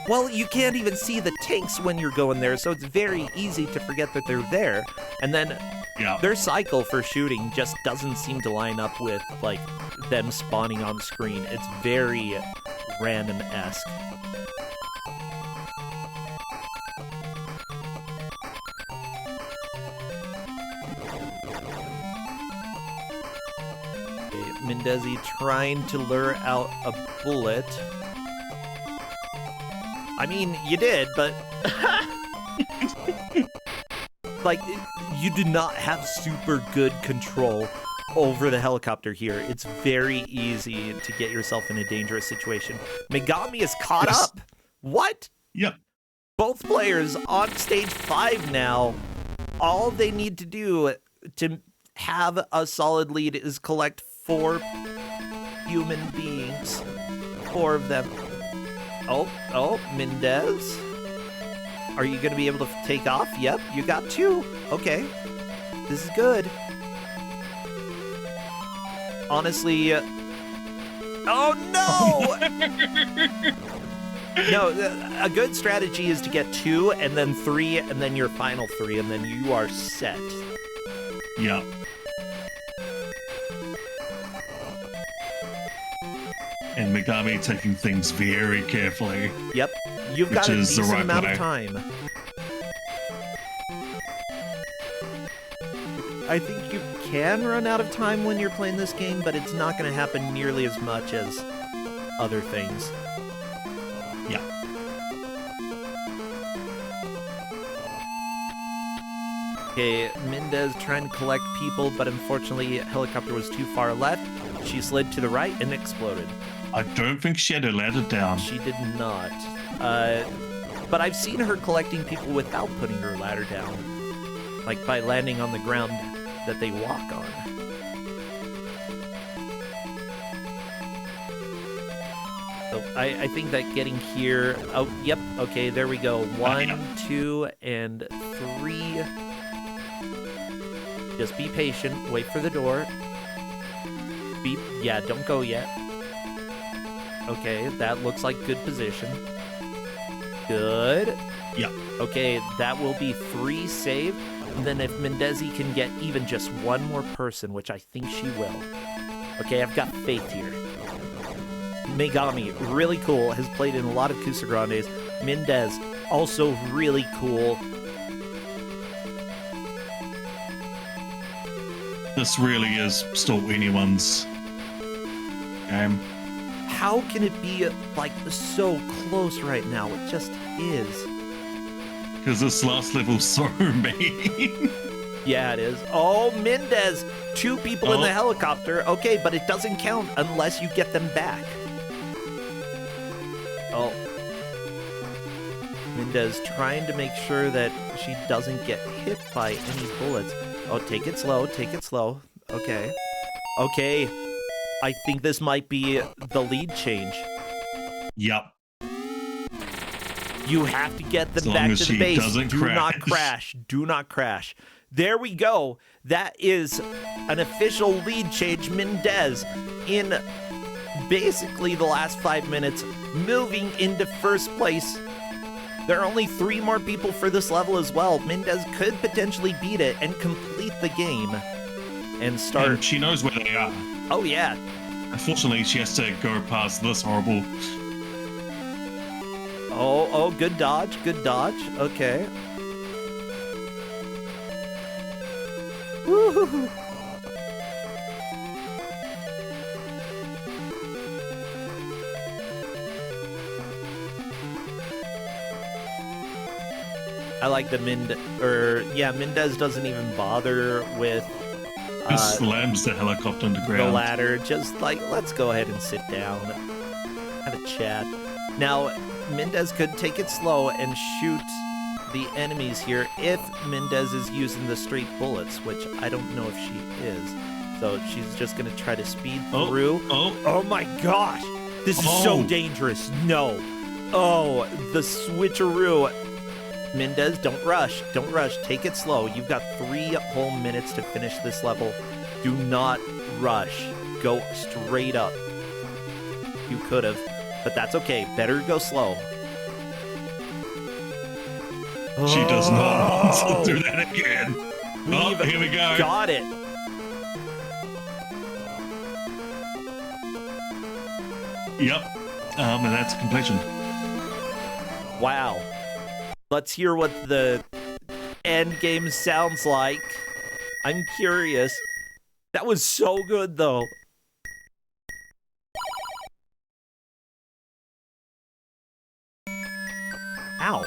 Well, you can't even see the tanks when you're going there, so it's very easy to forget that they're there. And then their cycle for shooting just doesn't seem to line up with, like, them spawning on screen. It's very random-esque. Okay, Mendezi trying to lure out a bullet. I mean, you did, but... like, you do not have super good control over the helicopter here. It's very easy to get yourself in a dangerous situation. Megami is caught up. What? Yep. Both players on stage 5 now. All they need to do to have a solid lead is collect 4 human beings. 4 of them. Oh, Mendez. Are you going to be able to take off? Yep, you got 2. Okay. This is good. honestly... Oh, no! No, a good strategy is to get 2 and then 3 and then your final 3 and then you are set. Yeah. And Megami taking things very carefully. Yep. You've got a Which is the decent right amount way. of time. I think you can run out of time when you're playing this game, but it's not going to happen nearly as much as other things. Yeah. Okay, Mendez trying to collect people, but unfortunately, helicopter was too far left. She slid to the right and exploded. I don't think she had her ladder down. She did not. But I've seen her collecting people without putting her ladder down. Like by landing on the ground that they walk on. So I think that getting here... Oh, yep. Okay, there we go. 1, 2, and 3. Just be patient. Wait for the door. Yeah, don't go yet. Okay, that looks like good position. Good. Yeah. Okay, that will be 3 saved. And then if Mendezi can get even just 1 more person, which I think she will. Okay, I've got faith here. Megami, really cool, has played in a lot of Kusograndes. Mendez, also really cool. This really is still anyone's game. How can it be, like, so close right now? It just is. Because this last level's so mean. Yeah, it is. Oh, Mendez! 2 people in the helicopter. Okay, but it doesn't count unless you get them back. Oh. Mendez trying to make sure that she doesn't get hit by any bullets. Oh, take it slow, take it slow. Okay. Okay. I think this might be the lead change. Yep. You have to get them As long back as to the she base. doesn't Do not crash. crash. Do not crash. There we go. That is an official lead change. Mendez in basically the last 5 minutes, moving into first place. There are only 3 more people for this level as well. Mendez could potentially beat it and complete the game and start. And she knows where they are. Oh, yeah. Unfortunately, she has to go past this horrible. Oh, good dodge. Good dodge. Okay. Woo-hoo-hoo. I like the Mendez doesn't even bother with Just slams the helicopter on the the ground. ladder. Just like, let's go ahead and sit down, have a chat. Now, Mendez could take it slow and shoot the enemies here if Mendez is using the straight bullets, which I don't know if she is. So she's just gonna try to speed through. Oh my gosh! This is so dangerous. No. Oh, the switcheroo. Mendez, don't rush. Don't rush. Take it slow. You've got 3 whole minutes to finish this level. Do not rush. Go straight up. You could have, but that's okay. Better go slow. She does not want to do that again. Here we go. Got it. Yep. And that's completion. Wow. Let's hear what the end game sounds like. I'm curious. That was so good, though. Ow.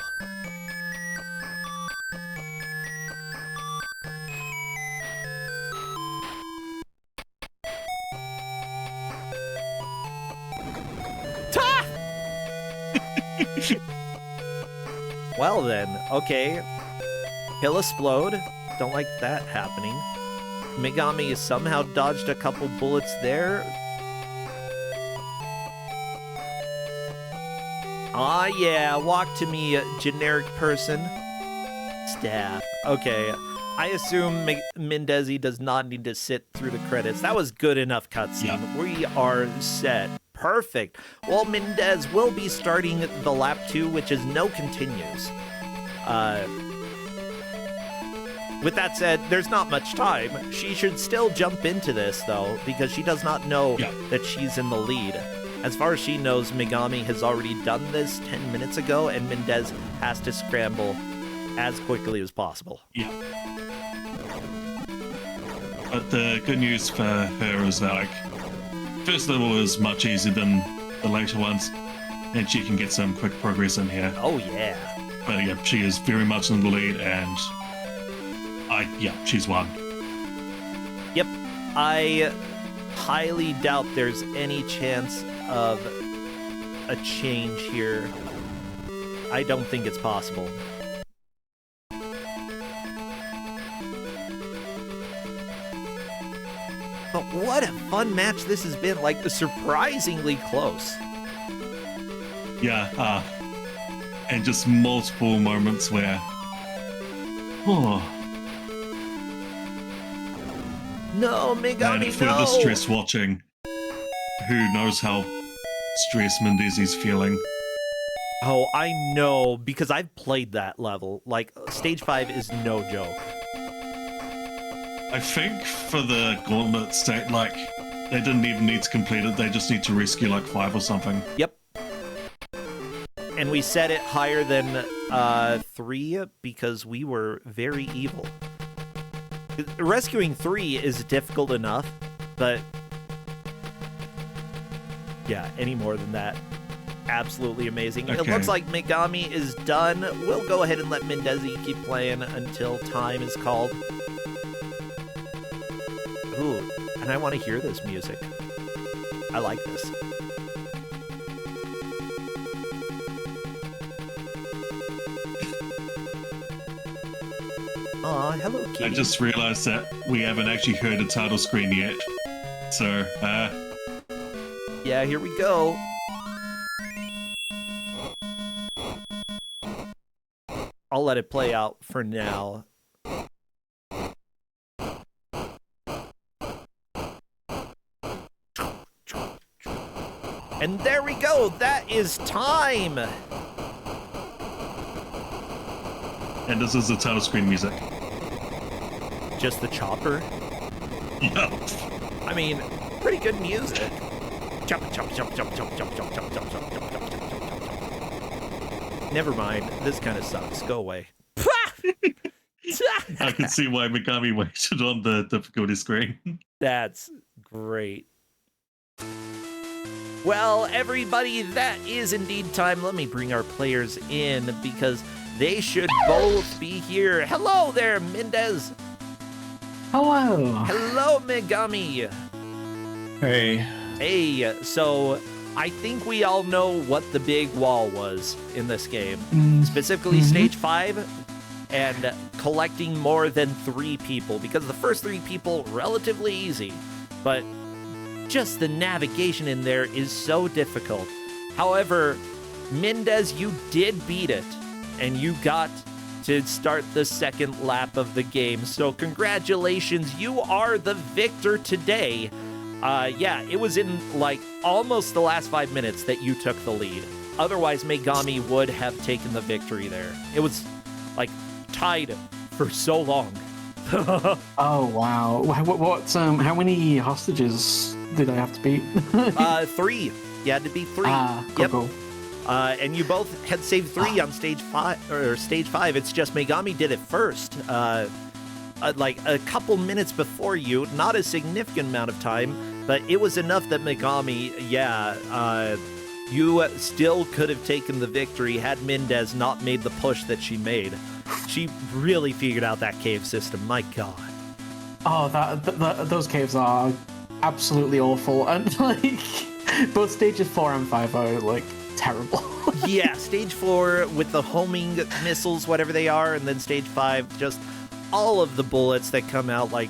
Ta! Well then, okay. He'll explode. Don't like that happening. Megami somehow dodged a couple bullets there. Ah, yeah, walk to me, generic person. Staff. Okay. I assume Mendezi does not need to sit through the credits. That was good enough cutscene. Yeah. We are set. Perfect. Well, Mendez will be starting the lap 2, which is no continues. With that said, there's not much time. She should still jump into this, though, because she does not know that she's in the lead. As far as she knows, Megami has already done this 10 minutes ago, and Mendez has to scramble as quickly as possible. Yeah. But the good news for her is that, like, first level is much easier than the later ones, and she can get some quick progress in here. Oh, yeah. But yeah, she is very much in the lead, and she's won. Yep. I highly doubt there's any chance of a change here. I don't think it's possible. But what a fun match this has been, like, surprisingly close. Yeah, and just multiple moments where, No, Megami, and further stress watching. Who knows how stressed Mendezi's feeling? Oh, I know, because I've played that level. Like, Stage 5 is no joke. I think for the gauntlet state, like, they didn't even need to complete it, they just need to rescue like 5 or something. Yep. And we set it higher than 3 because we were very evil. Rescuing 3 is difficult enough, but yeah, any more than that, absolutely amazing. Okay. It looks like Megami is done. We'll go ahead and let Mendezi keep playing until time is called. Ooh, and I want to hear this music. I like this. Aw, hello, kitty. I just realized that we haven't actually heard the title screen yet. So, yeah, here we go. I'll let it play out for now. And there we go. That is time. and this is the title screen music. Just the chopper? Yeah. I mean, pretty good music. Jump, jump, jump, jump, jump, jump, jump, jump, jump, jump, jump, jump, jump, jump, jump. Never mind. This kind of sucks. Go away. I can see why Megami waited on the difficulty screen. That's great. Well, everybody, that is indeed time. Let me bring our players in because they should both be here. Hello there, Mendez. Hello. Hello, Megami. Hey. Hey, so I think we all know what the big wall was in this game. Specifically, Stage 5 and collecting more than 3 people, because the first 3 people, relatively easy, but just the navigation in there is so difficult. However, Mendez, you did beat it, and you got to start the second lap of the game. So congratulations, you are the victor today. Yeah, it was in like almost the last 5 minutes that you took the lead. Otherwise, Megami would have taken the victory there. It was like tied for so long. Oh wow! What? How many hostages did I have to beat? 3. You had to beat 3. Cool. And you both had saved 3 on stage 5 or stage 5. It's just Megami did it first. Like a couple minutes before you, not a significant amount of time, but it was enough that Megami, you still could have taken the victory had Mendez not made the push that she made. She really figured out that cave system. My God. Oh, those caves are absolutely awful, and like both stages 4 and 5 are like terrible. Yeah, stage 4 with the homing missiles, whatever they are, and then stage 5, just all of the bullets that come out, like,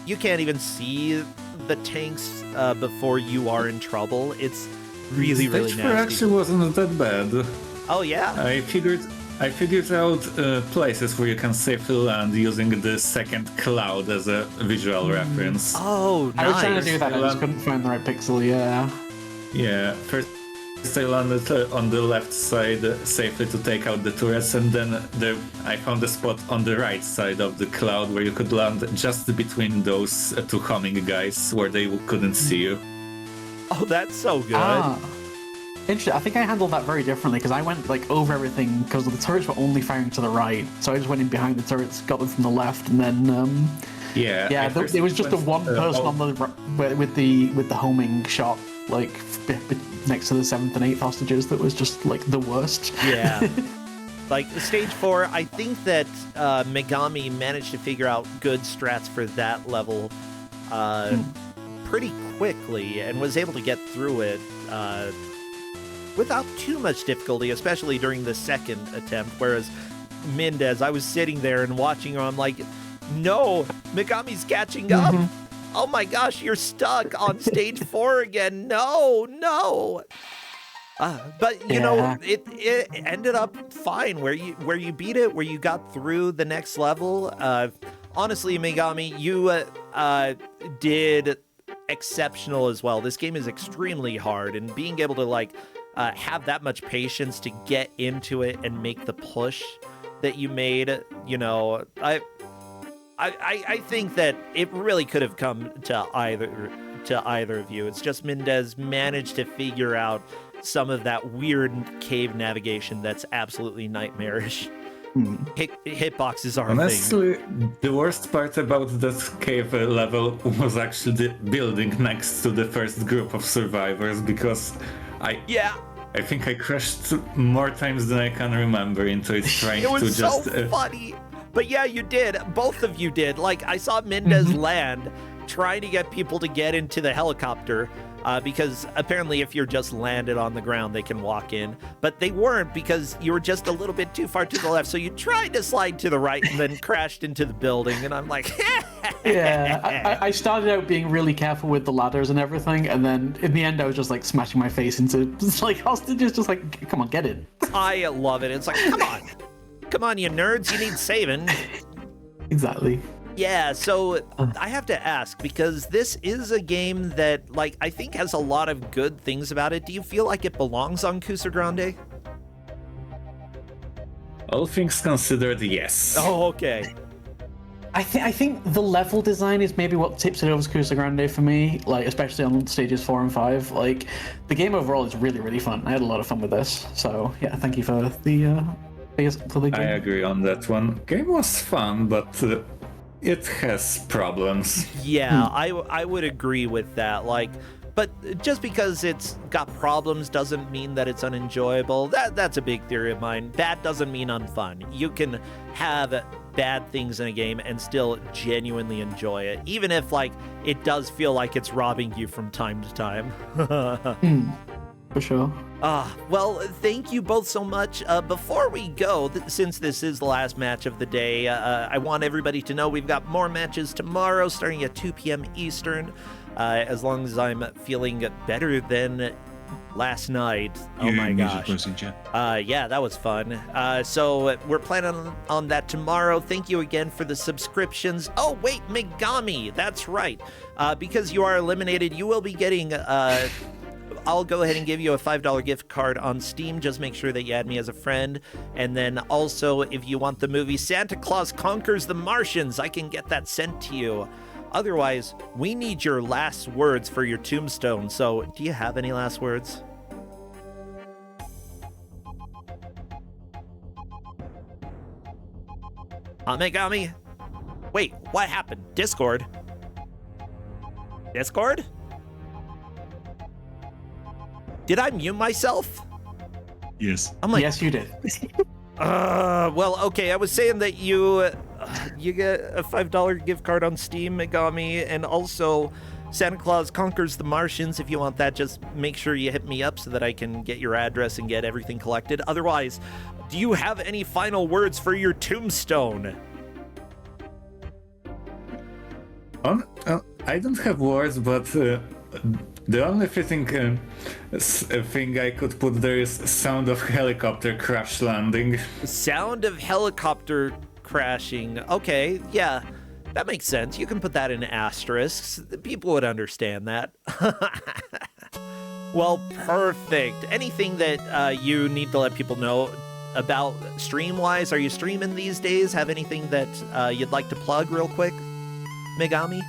you can't even see the tanks before you are in trouble. It's really, really Stage 4 nasty. actually wasn't that bad. Oh, yeah? I figured I figured out places where you can safely land using the second cloud as a visual reference. Oh, nice. I was trying to do that, I just couldn't find the right pixel, yeah. Yeah, first I landed on the left side safely to take out the turrets, and then I found a spot on the right side of the cloud where you could land just between those two homing guys where they couldn't see you. Oh, that's so good. Interesting. I think I handled that very differently because I went like over everything because the turrets were only firing to the right, so I just went in behind the turrets, got them from the left, and then there was just the one person on the with the homing shot like next to the 7th and 8th hostages that was just like the worst. Yeah. Like stage 4, I think that Megami managed to figure out good strats for that level pretty quickly and was able to get through it without too much difficulty, especially during the second attempt. Whereas Mendez, I was sitting there and watching her, I'm like, no, Megami's catching up. Oh my gosh, you're stuck on stage 4 again. No. But you know, it ended up fine where you beat it, where you got through the next level. Honestly, Megami, you did exceptional as well. This game is extremely hard, and being able to like have that much patience to get into it and make the push that you made, you know, I think that it really could have come to either of you. It's just Mendez managed to figure out some of that weird cave navigation that's absolutely nightmarish. Hitboxes are honestly, the worst part about that cave level was actually the building next to the first group of survivors, because I think I crashed more times than I can remember into it trying it was to just... so funny. But yeah, you did. Both of you did. Like, I saw Mendez land trying to get people to get into the helicopter because apparently if you're just landed on the ground, they can walk in. But they weren't because you were just a little bit too far to the left. So you tried to slide to the right and then crashed into the building. And I'm like, yeah, I started out being really careful with the ladders and everything. And then in the end, I was just like smashing my face into just like hostages, just like, come on, get in. I love it. It's like, come on. Come on, you nerds, you need saving. Exactly. Yeah, so I have to ask, because this is a game that, like, I think has a lot of good things about it. Do you feel like it belongs on Kusogrand8? All things considered, yes. Oh, okay. I think the level design is maybe what tips it over to Kusogrand8 for me, like especially on stages 4 and 5. Like the game overall is really, really fun. I had a lot of fun with this. So yeah, thank you for the game. I agree on that one. Game was fun, but it has problems. Yeah, I would agree with that. Like, but just because it's got problems doesn't mean that it's unenjoyable. That's a big theory of mine. Bad doesn't mean unfun. You can have bad things in a game and still genuinely enjoy it, even if like it does feel like it's robbing you from time to time. For sure. Well, thank you both so much. Before we go, since this is the last match of the day, I want everybody to know we've got more matches tomorrow starting at 2 p.m. Eastern. As long as I'm feeling better than last night. Oh my gosh. Yeah, that was fun. So we're planning on that tomorrow. Thank you again for the subscriptions. Oh, wait, Megami. That's right. Because you are eliminated, you will be getting... I'll go ahead and give you a $5 gift card on Steam. Just make sure that you add me as a friend. And then also, if you want the movie Santa Claus Conquers the Martians, I can get that sent to you. Otherwise, we need your last words for your tombstone. So, do you have any last words? Megami? Wait, what happened? Discord? Discord? Did I mute myself? Yes. I'm like, yes, you did. Well, okay. I was saying that you get a $5 gift card on Steam, Megami, and also Santa Claus Conquers the Martians. If you want that, just make sure you hit me up so that I can get your address and get everything collected. Otherwise, do you have any final words for your tombstone? I don't have words, but the only thing I could put there is sound of helicopter crash landing. Sound of helicopter crashing. Okay, yeah, that makes sense. You can put that in asterisks. People would understand that. Well, perfect. Anything that you need to let people know about stream-wise? Are you streaming these days? Have anything that you'd like to plug real quick, Megami?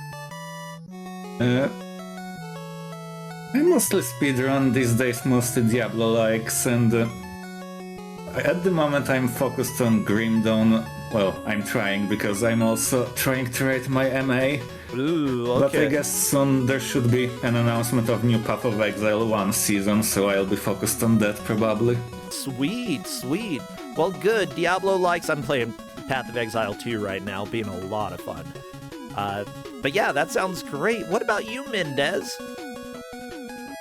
I mostly speedrun these days, mostly Diablo-likes, and at the moment I'm focused on Grim Dawn. Well, I'm trying, because I'm also trying to rate my MA. Ooh, okay. But I guess soon there should be an announcement of new Path of Exile 1 season, so I'll be focused on that probably. Sweet, sweet. Well, good. Diablo likes. I'm playing Path of Exile 2 right now, being a lot of fun. But yeah, that sounds great. What about you, Mendez?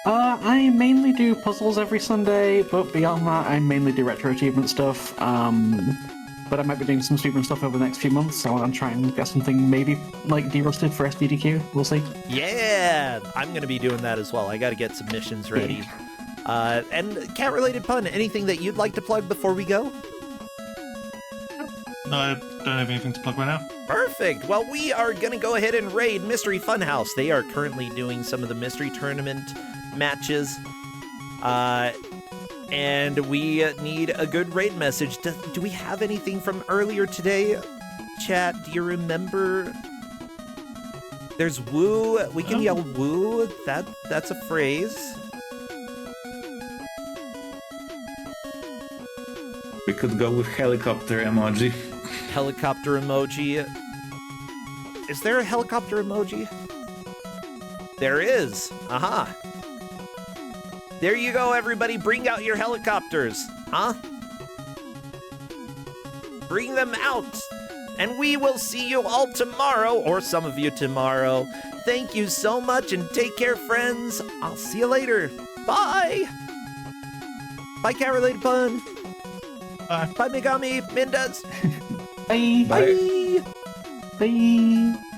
I mainly do puzzles every Sunday, but beyond that, I mainly do retro achievement stuff. But I might be doing some speedrun stuff over the next few months, so I'll try and get something maybe like derusted for SDDQ. We'll see. Yeah, I'm going to be doing that as well. I got to get submissions ready. And cat-related pun, anything that you'd like to plug before we go? No, I don't have anything to plug right now. Perfect. Well, we are going to go ahead and raid Mystery Funhouse. They are currently doing some of the Mystery Tournament matches. And we need a good raid message. Do we have anything from earlier today? Chat, do you remember? There's woo. We can yell woo. That's a phrase. We could go with helicopter emoji. Helicopter emoji. Is there a helicopter emoji? There is. Aha. There you go, everybody. Bring out your helicopters. Huh? Bring them out. And we will see you all tomorrow, or some of you tomorrow. Thank you so much, and take care, friends. I'll see you later. Bye. Bye, cat-related pun. Bye, Megami. Mendez. Bye. Bye. Bye.